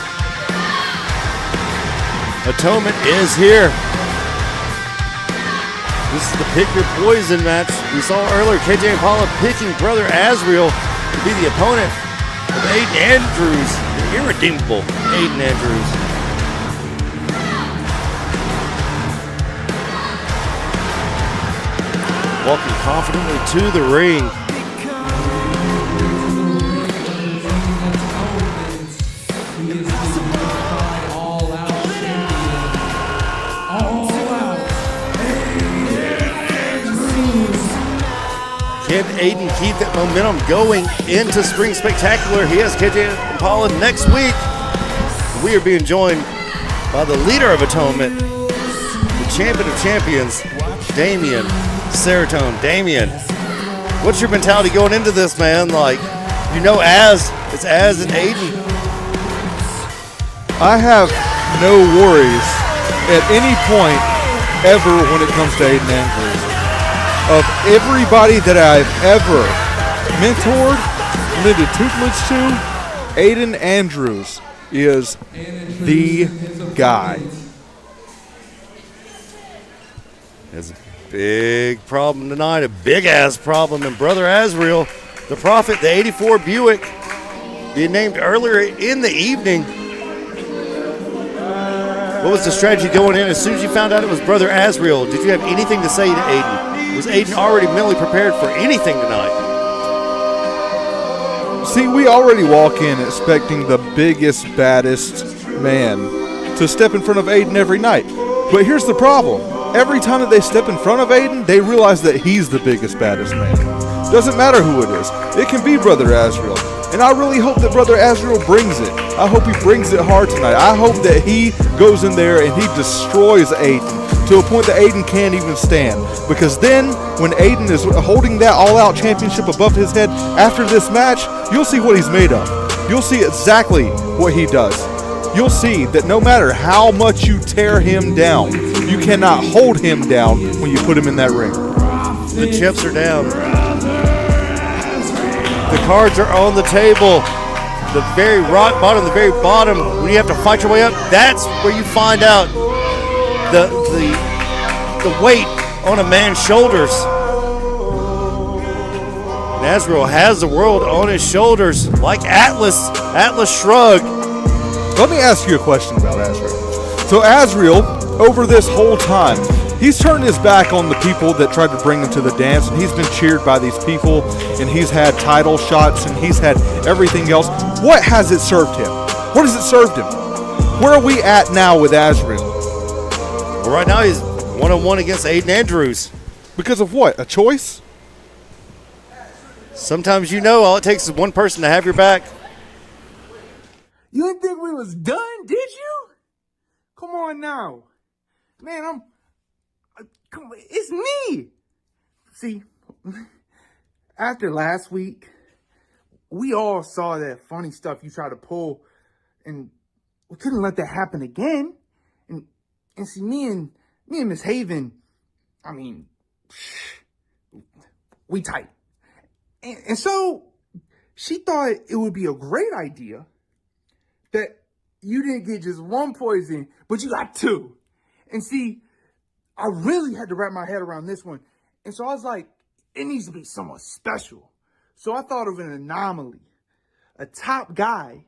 Atonement is here. This is the Pick Your Poison match. We saw earlier KJ Impala picking Brother Azrael to be the opponent of Aiden Andrews, the irredeemable Aiden Andrews. Walking confidently to the ring. He is the unified all-out champion. All-out Can Aiden keep that momentum going into Spring Spectacular? He has KJ Impala next week. We are being joined by the leader of Atonement, the champion of champions, Damian Serotonin. Damian, what's your mentality going into this, man? Like, you know, it's Az and Aiden. I have no worries at any point ever when it comes to Aiden Andrews. Of everybody that I've ever mentored, lended tutelage to, Aiden Andrews is the guy. There's a big problem tonight, a big-ass problem. And Brother Azrael, the Prophet, the 84 Buick, being named earlier in the evening. What was the strategy going in? As soon as you found out it was Brother Azrael, did you have anything to say to Aiden? Was Aiden already mentally prepared for anything tonight? See, we already walk in expecting the biggest, baddest man to step in front of Aiden every night. But here's the problem. Every time that they step in front of Aiden, they realize that he's the biggest, baddest man. Doesn't matter who it is. It can be Brother Azrael. And I really hope that Brother Azrael brings it. I hope he brings it hard tonight. I hope that he goes in there and he destroys Aiden to a point that Aiden can't even stand. Because then, when Aiden is holding that all-out championship above his head after this match, you'll see what he's made of. You'll see exactly what he does. You'll see that no matter how much you tear him down, you cannot hold him down when you put him in that ring. The chips are down. The cards are on the table. The very rock bottom, the very bottom, when you have to fight your way up, that's where you find out the weight on a man's shoulders. And Azrael has the world on his shoulders like Atlas shrugged. Let me ask you a question about Azrael. So Azrael, over this whole time, he's turned his back on the people that tried to bring him to the dance, and he's been cheered by these people, and he's had title shots, and he's had everything else. What has it served him? What has it served him? Where are we at now with Azrael? Well, right now he's 1-on-1 against Aiden Andrews. Because of what? A choice? Sometimes you know all it takes is one person to have your back. You didn't think we was done, did you? Come on now. Man, come on, it's me. See, after last week, we all saw that funny stuff you tried to pull, and we couldn't let that happen again. And see, me and Miss Haven, I mean, we tight. And so she thought it would be a great idea that you didn't get just one poison, but you got two. And see, I really had to wrap my head around this one. And so I was like, it needs to be someone special. So I thought of an anomaly, a top guy,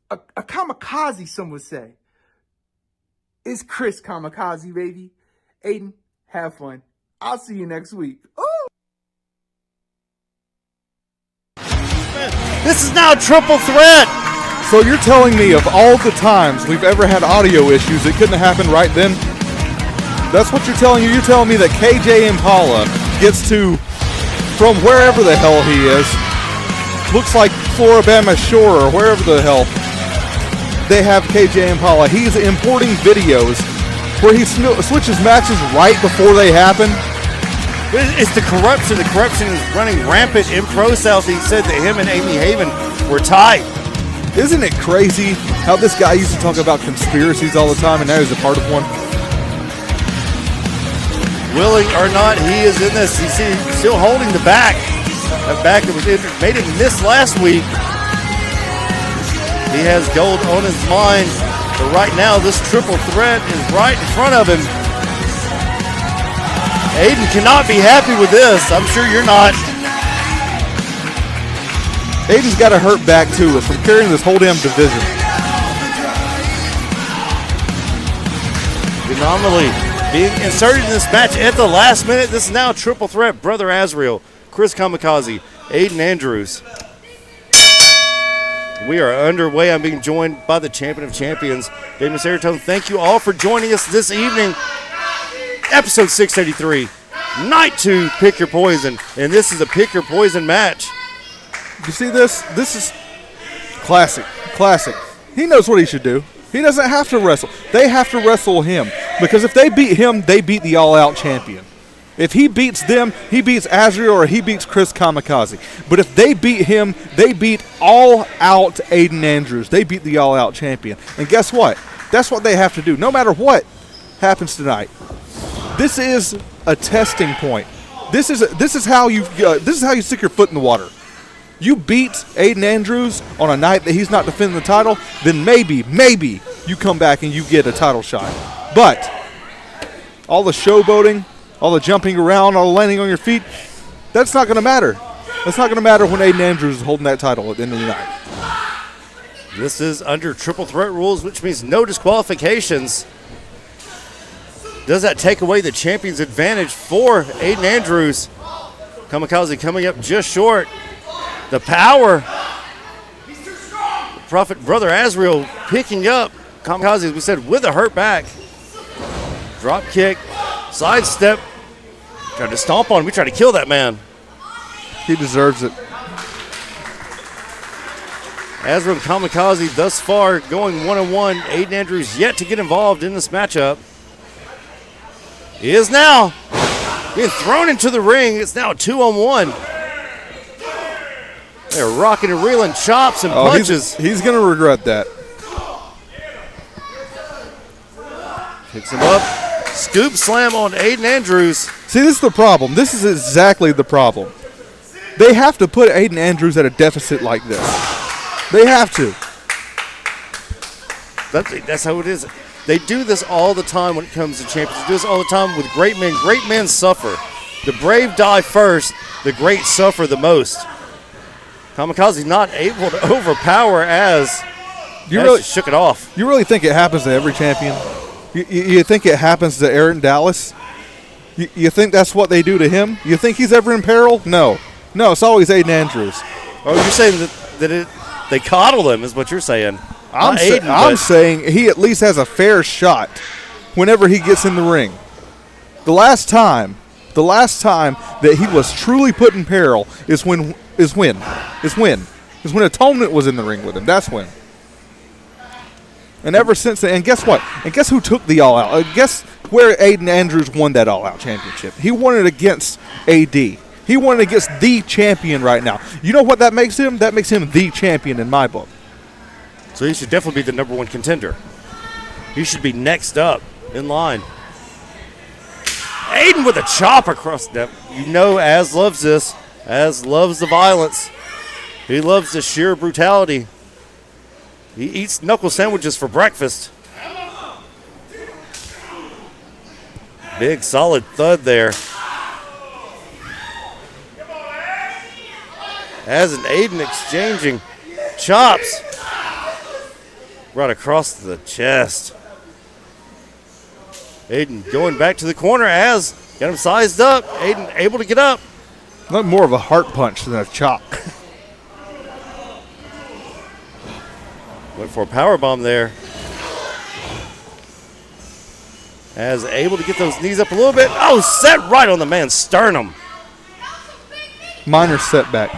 a kamikaze, some would say. It's Chris Kamikaze, baby. Aiden, have fun. I'll see you next week. Ooh. This is now a triple threat. So you're telling me of all the times we've ever had audio issues, it couldn't have happened right then? That's what you're telling me. You're telling me that KJ Impala gets to, from wherever the hell he is, looks like Floribama Shore or wherever the hell, they have KJ Impala. He's importing videos where he switches matches right before they happen. It's the corruption. The corruption is running rampant in Pro South. He said that him and Amy Haven were tied. Isn't it crazy how this guy used to talk about conspiracies all the time and now he's a part of one? Willing or not, he is in this. He's still holding the back. That back that was injured, made it miss last week. He has gold on his mind. But right now, this triple threat is right in front of him. Aiden cannot be happy with this. I'm sure you're not. Aiden's got a hurt back too. It's from carrying this whole damn division. Phenomenally being inserted in this match at the last minute. This is now a triple threat. Brother Azrael, Chris Kamikaze, Aiden Andrews. We are underway. I'm being joined by the champion of champions, David Serotonin. Thank you all for joining us this evening. Episode 683, Night 2, Pick Your Poison. And this is a Pick Your Poison match. You see this? This is classic. Classic. He knows what he should do. He doesn't have to wrestle. They have to wrestle him. Because if they beat him, they beat the all-out champion. If he beats them, he beats Azrael or he beats Chris Kamikaze. But if they beat him, they beat all-out Aiden Andrews. They beat the all-out champion. And guess what? That's what they have to do, no matter what happens tonight. This is a testing point. This is how you stick your foot in the water. You beat Aiden Andrews on a night that he's not defending the title, then maybe you come back and you get a title shot. But all the showboating, all the jumping around, all the landing on your feet, that's not going to matter. That's not going to matter when Aiden Andrews is holding that title at the end of the night. This is under triple threat rules, which means no disqualifications. Does that take away the champion's advantage for Aiden Andrews? Kamikaze coming up just short. The power. Prophet Brother Azrael picking up Kamikaze, as we said, with a hurt back. Drop kick, sidestep. Tried to stomp on him. We tried to kill that man. He deserves it. Azrael and Kamikaze thus far going one-on-one. Aiden Andrews yet to get involved in this matchup. He is now being thrown into the ring. It's now a 2-on-1. They're rocking and reeling, chops and punches. He's going to regret that. Picks him up. Scoop slam on Aiden Andrews. See, this is the problem. This is exactly the problem. They have to put Aiden Andrews at a deficit like this. They have to. That's how it is. They do this all the time when it comes to champions. They do this all the time with great men. Great men suffer. The brave die first. The great suffer the most. Kamikaze not able to overpower as shook it off. You really think it happens to every champion? You think it happens to Aaron Dallas? You think that's what they do to him? You think he's ever in peril? No, it's always Aiden Andrews. Oh, you're saying that they coddle him is what you're saying. I'm saying he at least has a fair shot whenever he gets in the ring. The last time that he was truly put in peril is when Atonement was in the ring with him. That's when. And ever since then, and guess what? And guess who took the all-out? Guess where Aiden Andrews won that all-out championship? He won it against AD. He won it against the champion right now. You know what that makes him? That makes him the champion in my book. So he should definitely be the number one contender. He should be next up in line. Aiden with a chop across the... You know Az loves this. Az loves the violence. He loves the sheer brutality. He eats knuckle sandwiches for breakfast. Big solid thud there. Az and Aiden exchanging chops. Right across the chest. Aiden going back to the corner. Az got him sized up. Aiden able to get up. Not more of a heart punch than a chop. Went for a powerbomb there. Az able to get those knees up a little bit. Oh, set right on the man's sternum. Minor setback.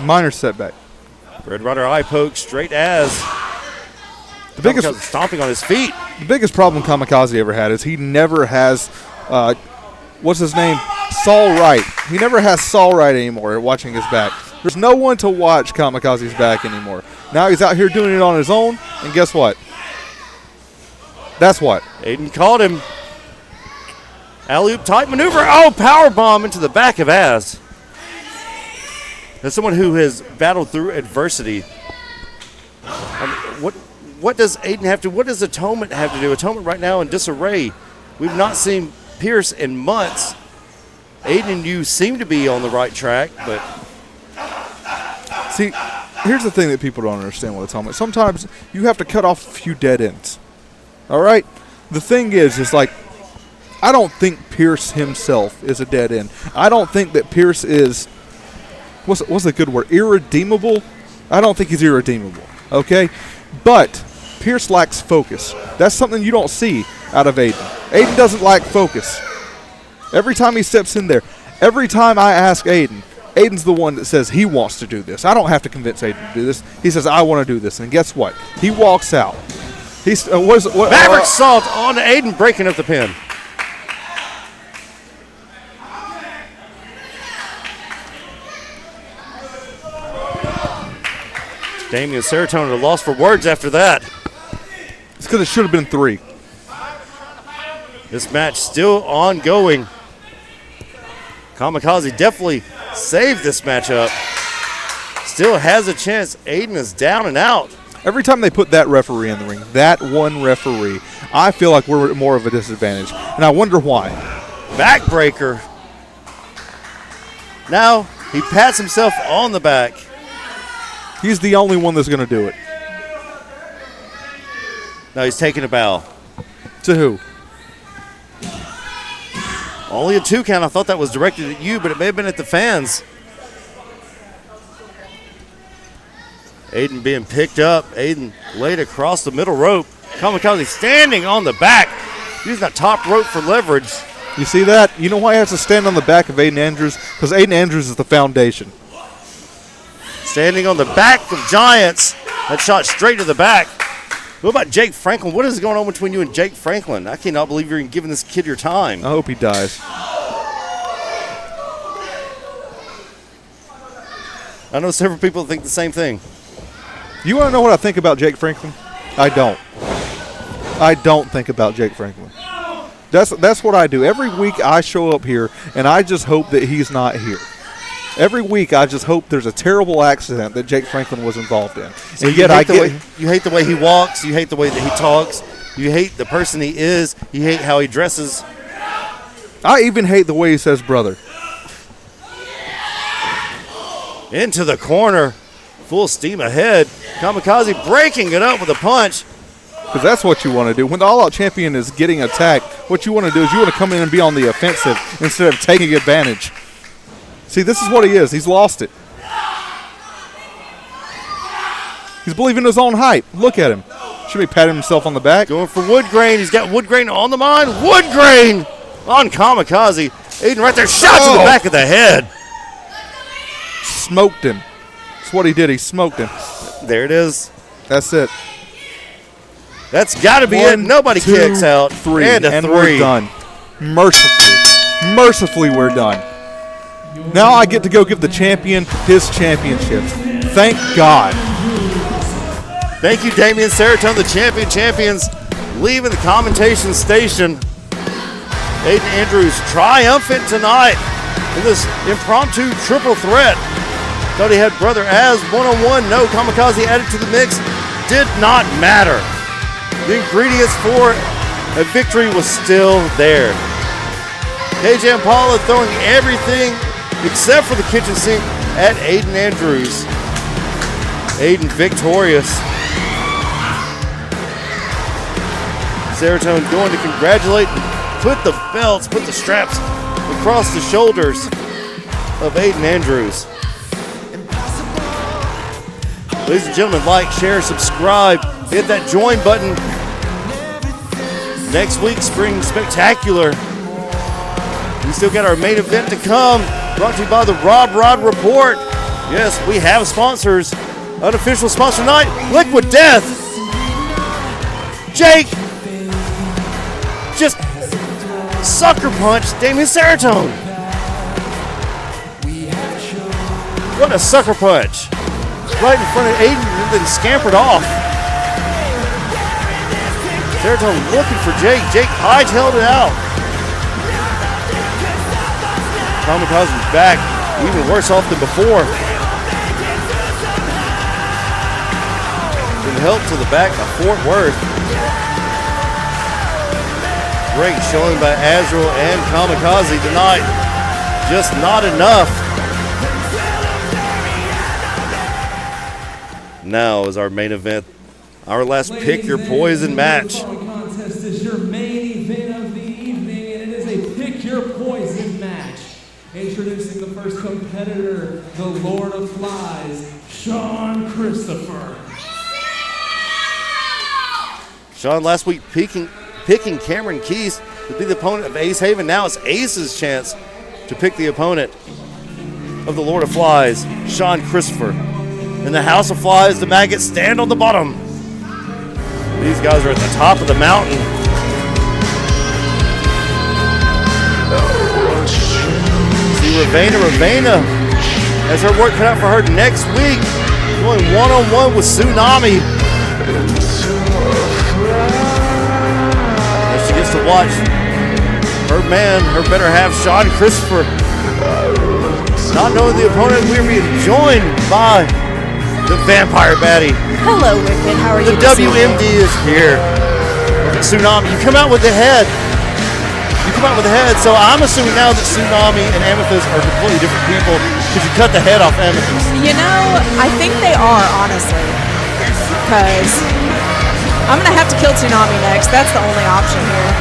Red Rider eye poke straight Az. The biggest Kamikaze stomping on his feet. The biggest problem Kamikaze ever had is he never has, what's his name? Saul Wright. He never has Saul Wright anymore watching his back. There's no one to watch Kamikaze's back anymore. Now he's out here doing it on his own, and guess what? That's what. Aiden caught him. Alley-oop type maneuver. Oh, power bomb into the back of Az. As someone who has battled through adversity, I mean, what does Aiden have to? What does Atonement have to do? Atonement right now in disarray. We've not seen Pierce in months. Aiden and you seem to be on the right track, but see, here's the thing that people don't understand with Atonement. Sometimes you have to cut off a few dead ends. All right. The thing is like, I don't think Pierce himself is a dead end. I don't think that Pierce is. What's a good word? Irredeemable? I don't think he's irredeemable. Okay. But Pierce lacks focus. That's something you don't see out of Aiden. Aiden doesn't lack focus. Every time he steps in there, every time I ask Aiden, Aiden's the one that says he wants to do this. I don't have to convince Aiden to do this. He says, I want to do this. And guess what? He walks out. He's Maverick Salt on Aiden, breaking up the pin. Damian Serotonin at a loss for words after that. It's because it should have been 3. This match still ongoing. Kamikaze definitely saved this matchup. Still has a chance. Aiden is down and out. Every time they put that referee in the ring, that one referee, I feel like we're at more of a disadvantage. And I wonder why. Backbreaker. Now he pats himself on the back. He's the only one that's going to do it. Now he's taking a bow. To who? Only a 2 count. I thought that was directed at you, but it may have been at the fans. Aiden being picked up. Aiden laid across the middle rope. Kamikaze standing on the back. Using that top rope for leverage. You see that? You know why he has to stand on the back of Aiden Andrews? Because Aiden Andrews is the foundation. Standing on the back of Giants. That shot straight to the back. What about Jake Franklin? What is going on between you and Jake Franklin? I cannot believe you're giving this kid your time. I hope he dies. I know several people think the same thing. You want to know what I think about Jake Franklin? I don't. I don't think about Jake Franklin. That's what I do. Every week I show up here, and I just hope that he's not here. Every week I just hope there's a terrible accident that Jake Franklin was involved in. So and you yet you hate the way he walks. You hate the way that he talks. You hate the person he is. You hate how he dresses. I even hate the way he says brother. Into the corner. Full steam ahead. Kamikaze breaking it up with a punch. Because that's what you want to do. When the all-out champion is getting attacked, what you want to do is you want to come in and be on the offensive instead of taking advantage. See, this is what he is. He's lost it. He's believing his own hype. Look at him. Should be patting himself on the back. Going for Woodgrain. He's got Woodgrain on the mind. Woodgrain on Kamikaze. Aiden right there. Shot to the back of the head. Smoked him. That's what he did. He smoked him. There it is. That's it. That's got to be it. Nobody kicks out. 3. And a and 3. We're done. Mercifully, we're done. Now I get to go give the champion his championships. Thank God. Thank you, Damian Serotonin, the champions, leaving the commentation station. Aiden Andrews triumphant tonight in this impromptu triple threat. Thought he had Brother Az one-on-one. No, Kamikaze added to the mix. Did not matter. The ingredients for a victory was still there. KJ Impala throwing everything except for the kitchen sink at Aiden Andrews. Aiden victorious. Serotonin going to congratulate and put the belts, put the straps across the shoulders of Aiden Andrews. Ladies and gentlemen, like, share, subscribe, hit that join button. Next week, Spring Spectacular. We still got our main event to come, brought to you by the Rob Rod Report. Yes, we have sponsors. Unofficial sponsor tonight, Liquid Death. Jake just sucker punched Damien Seratone. What a sucker punch. Right in front of Aiden and then scampered off. Seratone looking for Jake. Jake hightailed it out. Kamikaze's back, even worse off than before. Been helped to the back by Fort Worth. Great showing by Azrael and Kamikaze tonight. Just not enough. Now is our main event. Our last Pick Your Poison match. The following contest is your main event of the evening, and it is a Pick Your Poison match. Introducing the first competitor, the Lord of Flies, Sean Christopher. Sean last week picking Cameron Keys to be the opponent of Ace Haven. Now it's Ace's chance to pick the opponent of the Lord of Flies, Sean Christopher. In the House of Flies, the maggots stand on the bottom. These guys are at the top of the mountain. See Ravena has her work cut out for her next week, going one-on-one with Tsunami. She gets to watch her man, her better half, Sean Christopher. Not knowing the opponent, we're being joined by the Vampire Baddie. Hello, Wicked. How are you? The WMD is here. Tsunami, you come out with the head. So I'm assuming now that Tsunami and Amethyst are completely different people because you cut the head off Amethyst. You know, I think they are, honestly. Because I'm going to have to kill Tsunami next. That's the only option here.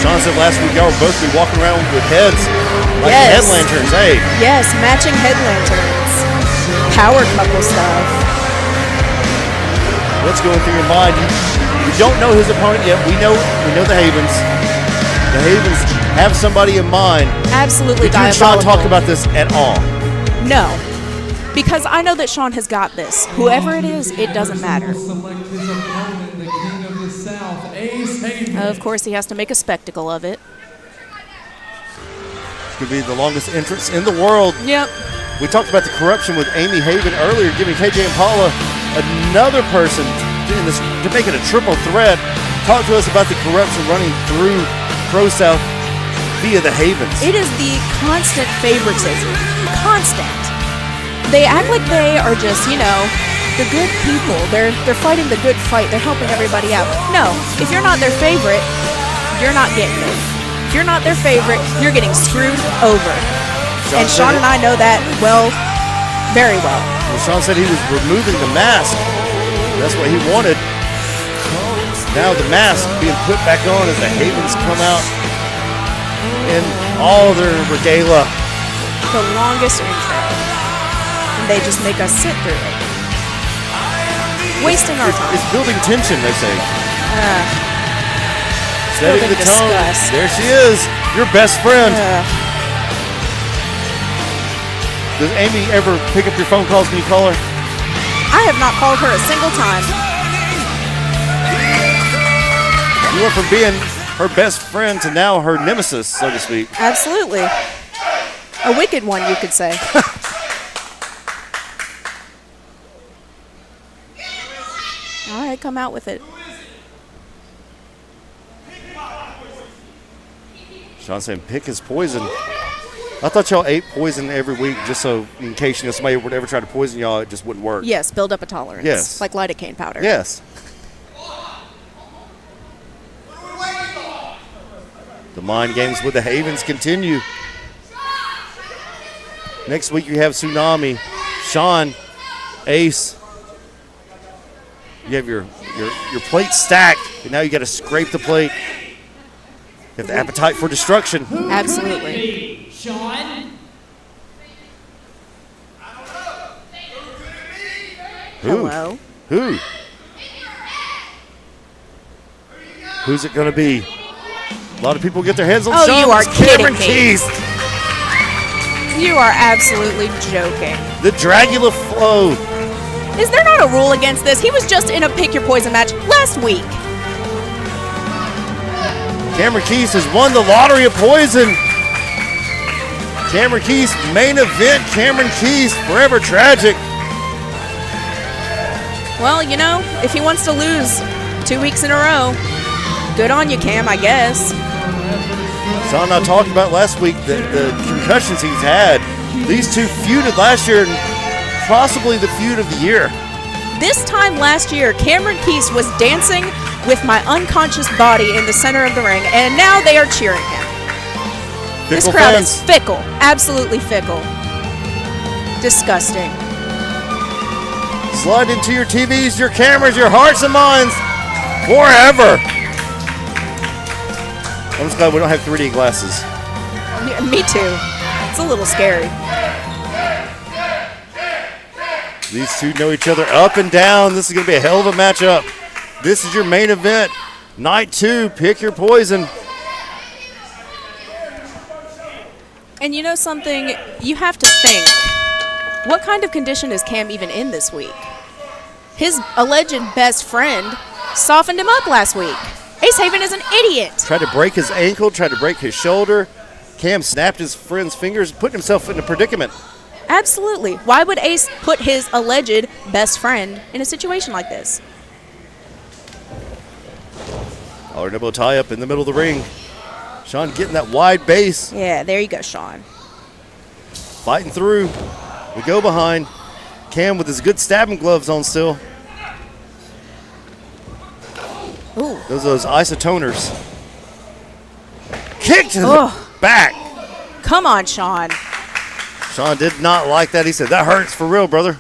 Sean said last week y'all would both be walking around with heads like Yes. head lanterns. Hey, Yes, matching head lanterns. Power couple stuff. what's going through your mind? You don't know his opponent yet. We know the Havens. The Havens have somebody in mind. Absolutely Did you and diabolical. Sean talk about this at all? No. Because I know that Sean has got this. Whoever it is, it doesn't matter. Select his opponent, the King of the South, Ace Haven. Of course, he has to make a spectacle of it. Could be the longest entrance in the world. Yep. We talked about the corruption with Amy Haven earlier, giving KJ and Paula another person doing this to make it a triple threat. Talk to us about the corruption running through ProSouth via the Havens. It is the constant favoritism. Constant. They act like they are just, the good people. They're fighting the good fight. They're helping everybody out. No, if you're not their favorite, you're not getting it. If you're not their favorite, you're getting screwed over. And Sean and I know that very well. Well, Sean said he was removing the mask. That's what he wanted. Now the mask being put back on as the Havens come out in all their regalia. The longest intro. And they just make us sit through it. Wasting our time. It's building tension, they say. Setting building the tone. disgust. There she is, your best friend. Does Amy ever pick up your phone calls when you call her? I have not called her a single time. You went from being her best friend to now her nemesis, so to speak. Absolutely. A wicked one, you could say. All right, come out with it. Sean saying pick his poison. I thought y'all ate poison every week just so in case somebody would ever try to poison y'all, it just wouldn't work. Yes, build up a tolerance. Yes. Like lidocaine powder. Yes. The mind games with the Havens continue. Next week you have Tsunami, Sean, Ace. You have your plate stacked, and now you got to scrape the plate. You have the appetite for destruction. Absolutely. Sean. Hello. Who? Who's it going to be? A lot of people get their hands on Oh, Sean. you are It's Cameron kidding me. Keys. You are absolutely joking. The Dragula Flow. Is there not a rule against this? He was just in a pick your poison match last week. Cameron Keys has won the lottery of poison. Cameron Keys, main event. Cameron Keys, forever tragic. Well, you know, if he wants to lose 2 weeks in a row, good on you, Cam, I guess. Sean and I talked about last week the concussions he's had. These two feuded last year, and possibly the feud of the year. This time last year, Cameron Keys was dancing with my unconscious body in the center of the ring, and now they are cheering him. This crowd is fickle, absolutely fickle. Disgusting. Slide into your TVs, your cameras, your hearts and minds forever. I'm just glad we don't have 3D glasses. Me too. It's a little scary. These two know each other up and down. This is going to be a hell of a matchup. This is your main event. Night 2, pick your poison. And you know something? You have to think, what kind of condition is Cam even in this week? His alleged best friend softened him up last week. Ace Haven is an idiot. Tried to break his ankle, tried to break his shoulder. Cam snapped his friend's fingers, putting himself in a predicament. Absolutely. Why would Ace put his alleged best friend in a situation like this? Collar elbow tie up in the middle of the ring. Sean getting that wide base. Yeah, there you go, Sean. Fighting through. We go behind. Cam with his good stabbing gloves on still. Ooh. Those isotoners. Kick to the back. Come on, Sean. Sean did not like that. He said, that hurts for real, brother.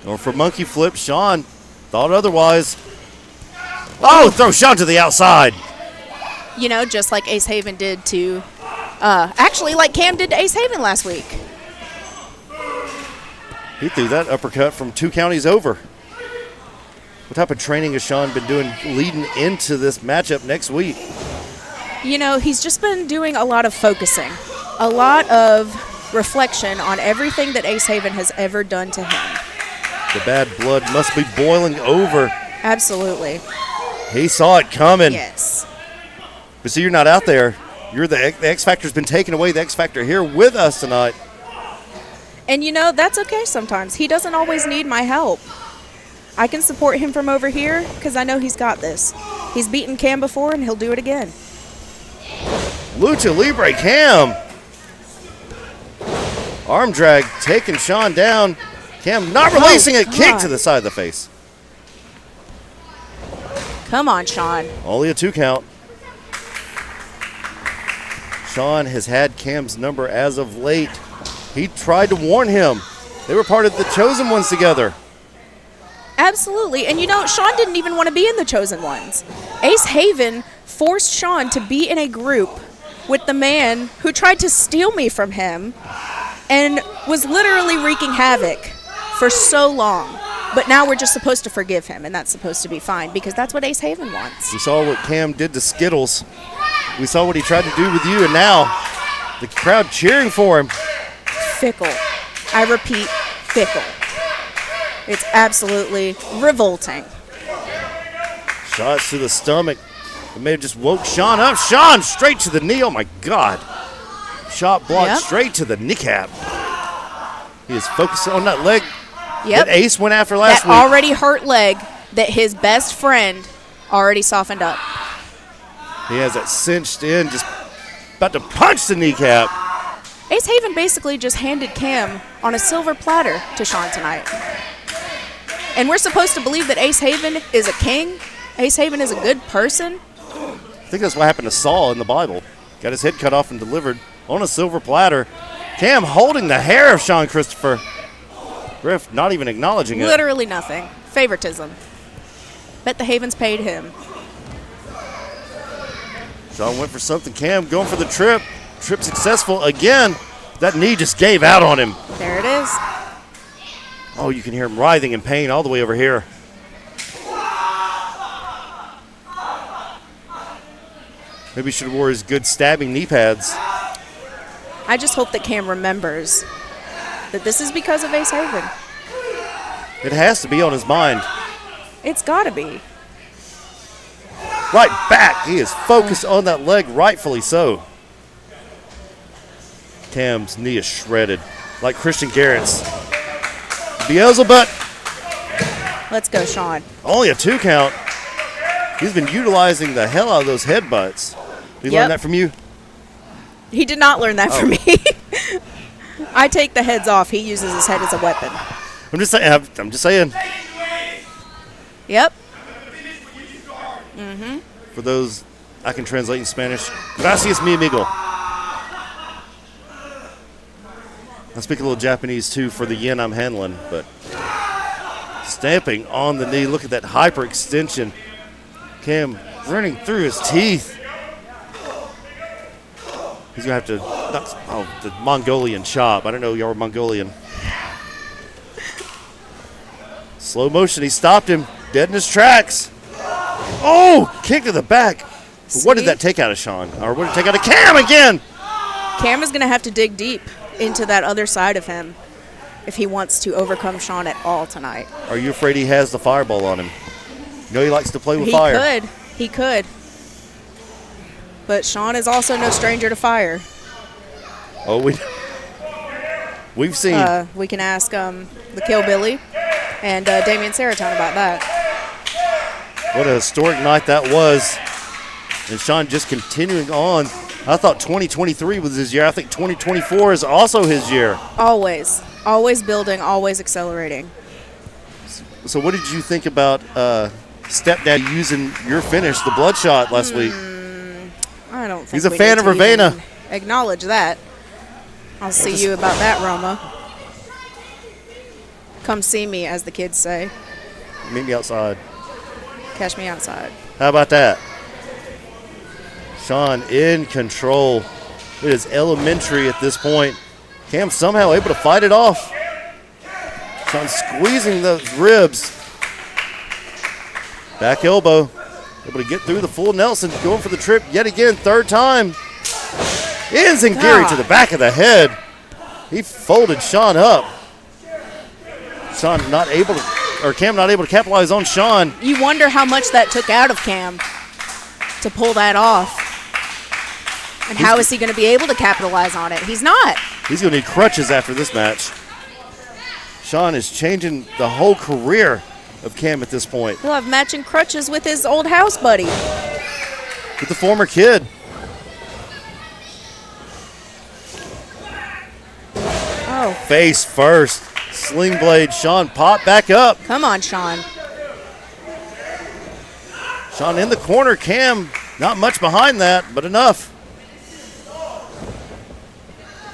Going for monkey flip. Sean thought otherwise. Oh, throw Sean to the outside. You know, just like Ace Haven did to, actually like Cam did to Ace Haven last week. He threw that uppercut from 2 counties over. What type of training has Sean been doing leading into this matchup next week? You know, he's just been doing a lot of focusing, a lot of reflection on everything that Ace Haven has ever done to him. The bad blood must be boiling over. Absolutely. He saw it coming. Yes. But see, you're not out there. You're the X Factor's been taken away. The X Factor here with us tonight. And you know, that's okay sometimes. He doesn't always need my help. I can support him from over here because I know he's got this. He's beaten Cam before and he'll do it again. Lucha Libre Cam. Arm drag taking Sean down. Cam not releasing it. Kick to the side of the face. Come on, Sean. Only a 2 count. Sean has had Cam's number as of late. He tried to warn him. They were part of the Chosen Ones together. Absolutely. And you know, Sean didn't even want to be in the Chosen Ones. Ace Haven forced Sean to be in a group with the man who tried to steal me from him and was literally wreaking havoc for so long. But now we're just supposed to forgive him, and that's supposed to be fine because that's what Ace Haven wants. We saw what Cam did to Skittles. We saw what he tried to do with you, and now the crowd cheering for him. Fickle. I repeat, fickle. It's absolutely revolting. Shots to the stomach. It may have just woke Sean up. Sean straight to the knee. Oh, my God. Shot blocked straight to the kneecap. He is focusing on that leg that Ace went after last week. That already hurt leg that his best friend already softened up. He has that cinched in, just about to punch the kneecap. Ace Haven basically just handed Cam on a silver platter to Sean tonight. And we're supposed to believe that Ace Haven is a king? Ace Haven is a good person? I think that's what happened to Saul in the Bible. Got his head cut off and delivered on a silver platter. Cam holding the hair of Sean Christopher. Griff not even acknowledging it. Literally nothing. Favoritism. Bet the Havens paid him. Sean went for something. Cam going for the trip. Trip successful again. That knee just gave out on him. There it is. Oh, you can hear him writhing in pain all the way over here. Maybe he should have wore his good stabbing knee pads. I just hope that Cam remembers that this is because of Ace Haven. It has to be on his mind. It's got to be. Right back. He is focused on that leg, rightfully so. Cam's knee is shredded, like Christian Garrett's. Beelzebub. Let's go, Sean. Only a 2 count. He's been utilizing the hell out of those headbutts. Did you learn that from you? He did not learn that from me. I take the heads off. He uses his head as a weapon. I'm just saying. Yep. For those, I can translate in Spanish. Gracias, mi amigo. I speak a little Japanese too for the yen I'm handling, but stamping on the knee. Look at that hyperextension. Cam running through his teeth. He's gonna have to, the Mongolian chop. I don't know, y'all were Mongolian. Slow motion, he stopped him, dead in his tracks. Oh, kick to the back. What did that take out of Sean? Or what did it take out of Cam again? Cam is gonna have to dig deep into that other side of him if he wants to overcome Sean at all tonight. Are you afraid he has the fireball on him? You know he likes to play with fire. He could. But Sean is also no stranger to fire. Oh, we've seen. We can ask the Kill Billy and Damian Saratown about that. What a historic night that was. And Sean just continuing on. I thought 2023 was his year. I think 2024 is also his year. Always. Always building, always accelerating. So what did you think about Stepdad using your finish, the Bloodshot, last week? I don't think he's a fan of Ravena. Acknowledge that. I'll see you about that, Roma. Come see me, as the kids say. Meet me outside. Catch me outside. How about that? Sean in control. It is elementary at this point. Cam somehow able to fight it off. Sean squeezing those ribs. Back elbow. Able to get through the full Nelson. Going for the trip yet again. Third time. Ends and Gary to the back of the head. He folded Sean up. Cam not able to capitalize on Sean. You wonder how much that took out of Cam to pull that off. And how is he going to be able to capitalize on it? He's not. He's going to need crutches after this match. Sean is changing the whole career of Cam at this point. He'll have matching crutches with his old house buddy. With the former kid. Oh. Face first. Sling blade. Sean popped back up. Come on, Sean. Sean in the corner. Cam not much behind that, but enough.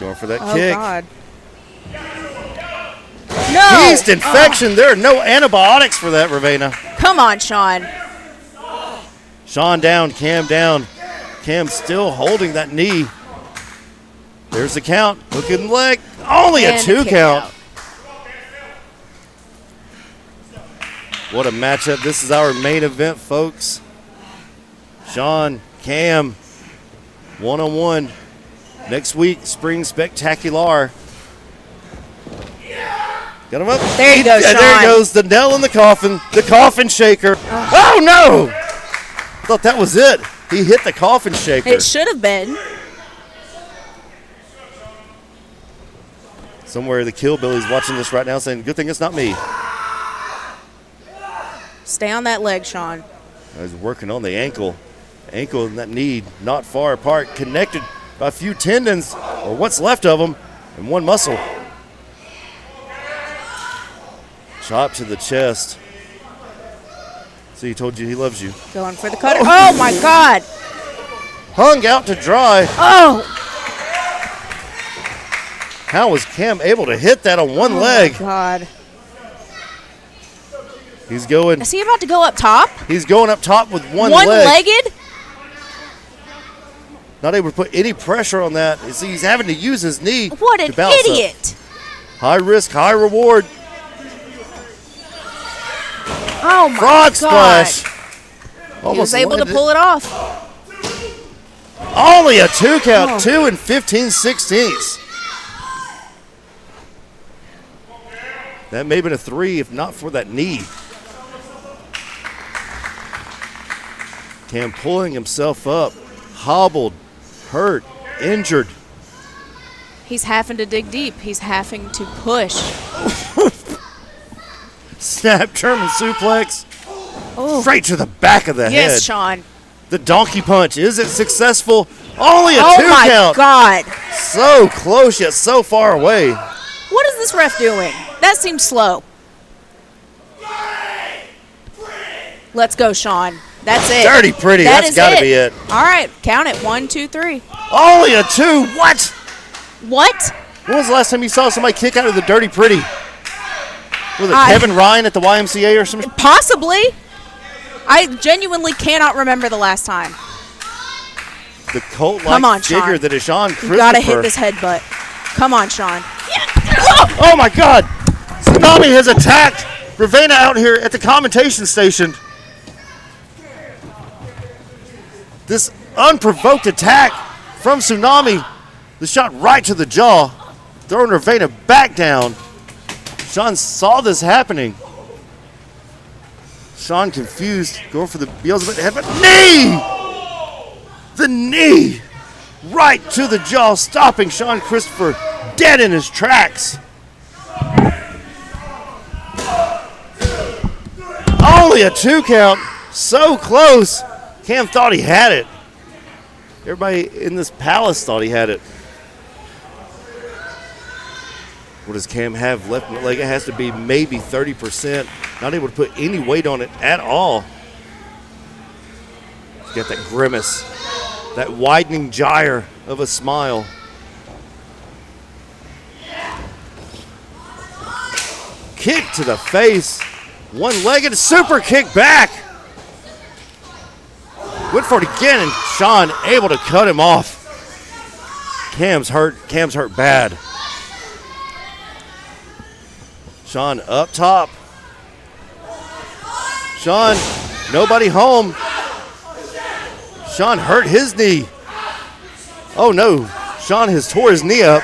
Going for that kick. Oh, God. No! Yeast infection. There are no antibiotics for that, Ravena. Come on, Sean. Sean down, Cam down. Cam still holding that knee. There's the count. Look at the leg. Only a 2 count. What a matchup. This is our main event, folks. Sean, Cam, one-on-one. Next week, Spring Spectacular. Got him up. There you go, Sean. There he goes, the nail in the coffin shaker. Oh, no! I thought that was it. He hit the coffin shaker. It should have been. Somewhere the Kill Billy's watching this right now saying, good thing it's not me. Stay on that leg, Sean. I was working on the ankle. Ankle and that knee not far apart, connected by a few tendons, or what's left of them, and one muscle. Chop to the chest. See, he told you he loves you. Going for the cutter. Oh, my God. Hung out to dry. Oh. How was Cam able to hit that on one leg? Oh, my God. He's going. Is he about to go up top? He's going up top with one leg. One-legged? Not able to put any pressure on that. See, he's having to use his knee. What an idiot. High risk, high reward. Oh, my Frog God. splash. He was able to pull it off. Only a 2 count, 2 and 15/16. That may have been a 3 if not for that knee. Cam pulling himself up, hobbled, hurt, injured. He's having to dig deep. He's having to push. Snap German suplex. Oh. Straight to the back of the head. Yes, Sean. The donkey punch. Is it successful? Only a 2 Oh my count. God. So close yet so far away. What is this ref doing? That seems slow. Let's go, Sean. That's it. Dirty pretty. That's got to be it. All right. Count it. 1, 2, 3. Only a 2. What? What? When was the last time you saw somebody kick out of the dirty pretty? Was it Kevin Ryan at the YMCA or something? Possibly. I genuinely cannot remember the last time. The cult-like figure that is Sean Christopher. You gotta hit this headbutt. Come on, Sean. Oh my God! Tsunami has attacked Ravenna out here at the commentation station. This unprovoked attack from Tsunami. The shot right to the jaw, throwing Ravenna back down. Sean saw this happening. Sean confused, going for the Beelzebub headbutt. Knee! The knee! Right to the jaw, stopping Sean Christopher dead in his tracks. Only a 2 count. So close. Cam thought he had it. Everybody in this palace thought he had it. What does Cam have left in the leg? It has to be maybe 30%. Not able to put any weight on it at all. He's got that grimace, that widening gyre of a smile. Kick to the face. One-legged super kick back. Went for it again, and Sean able to cut him off. Cam's hurt. Cam's hurt bad. Sean up top. Sean, nobody home. Sean hurt his knee. Oh no, Sean has tore his knee up.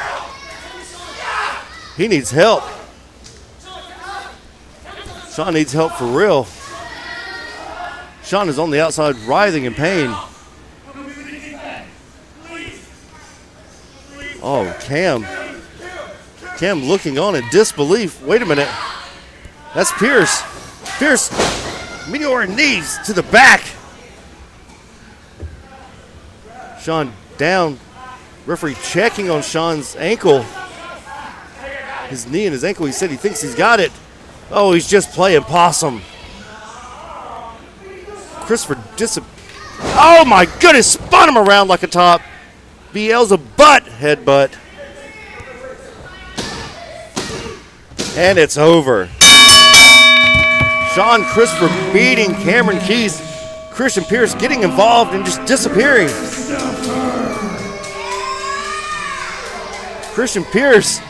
He needs help. Sean needs help for real. Sean is on the outside writhing in pain. Oh, Cam. Cam looking on in disbelief. Wait a minute. That's Pierce. Pierce, meteor knees to the back. Sean down. Referee checking on Sean's ankle. His knee and his ankle. He said he thinks he's got it. Oh, he's just playing possum. Christopher oh my goodness, spun him around like a top. Beelzebub headbutt. And it's over. Sean Christopher beating Cameron Keys. Christian Pierce getting involved and just disappearing. Christian Pierce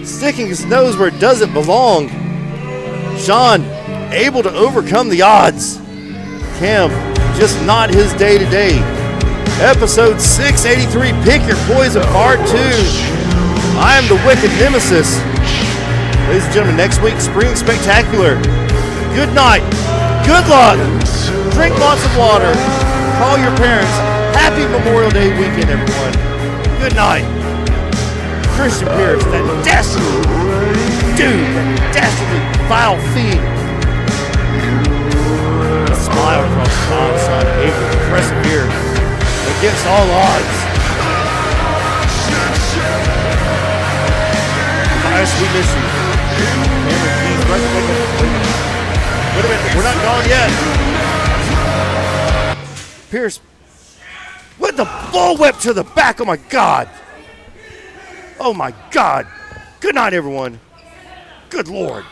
sticking his nose where it doesn't belong. Sean able to overcome the odds. Cam, just not his day today. Episode 683, Pick Your Poison Part 2. I am the Wicked Nemesis. Ladies and gentlemen, next week, Spring Spectacular. Good night. Good luck. Drink lots of water. Call your parents. Happy Memorial Day weekend, everyone. Good night. Christian Pierce, that dastardly dude, that dastardly vile fiend. A smile across Tom's son, able to persevere against all odds. Bias, we miss you. Wait a minute, we're not gone yet. Pierce with the bull whip to the back. Oh my God. Oh my God. Good night, everyone. Good Lord.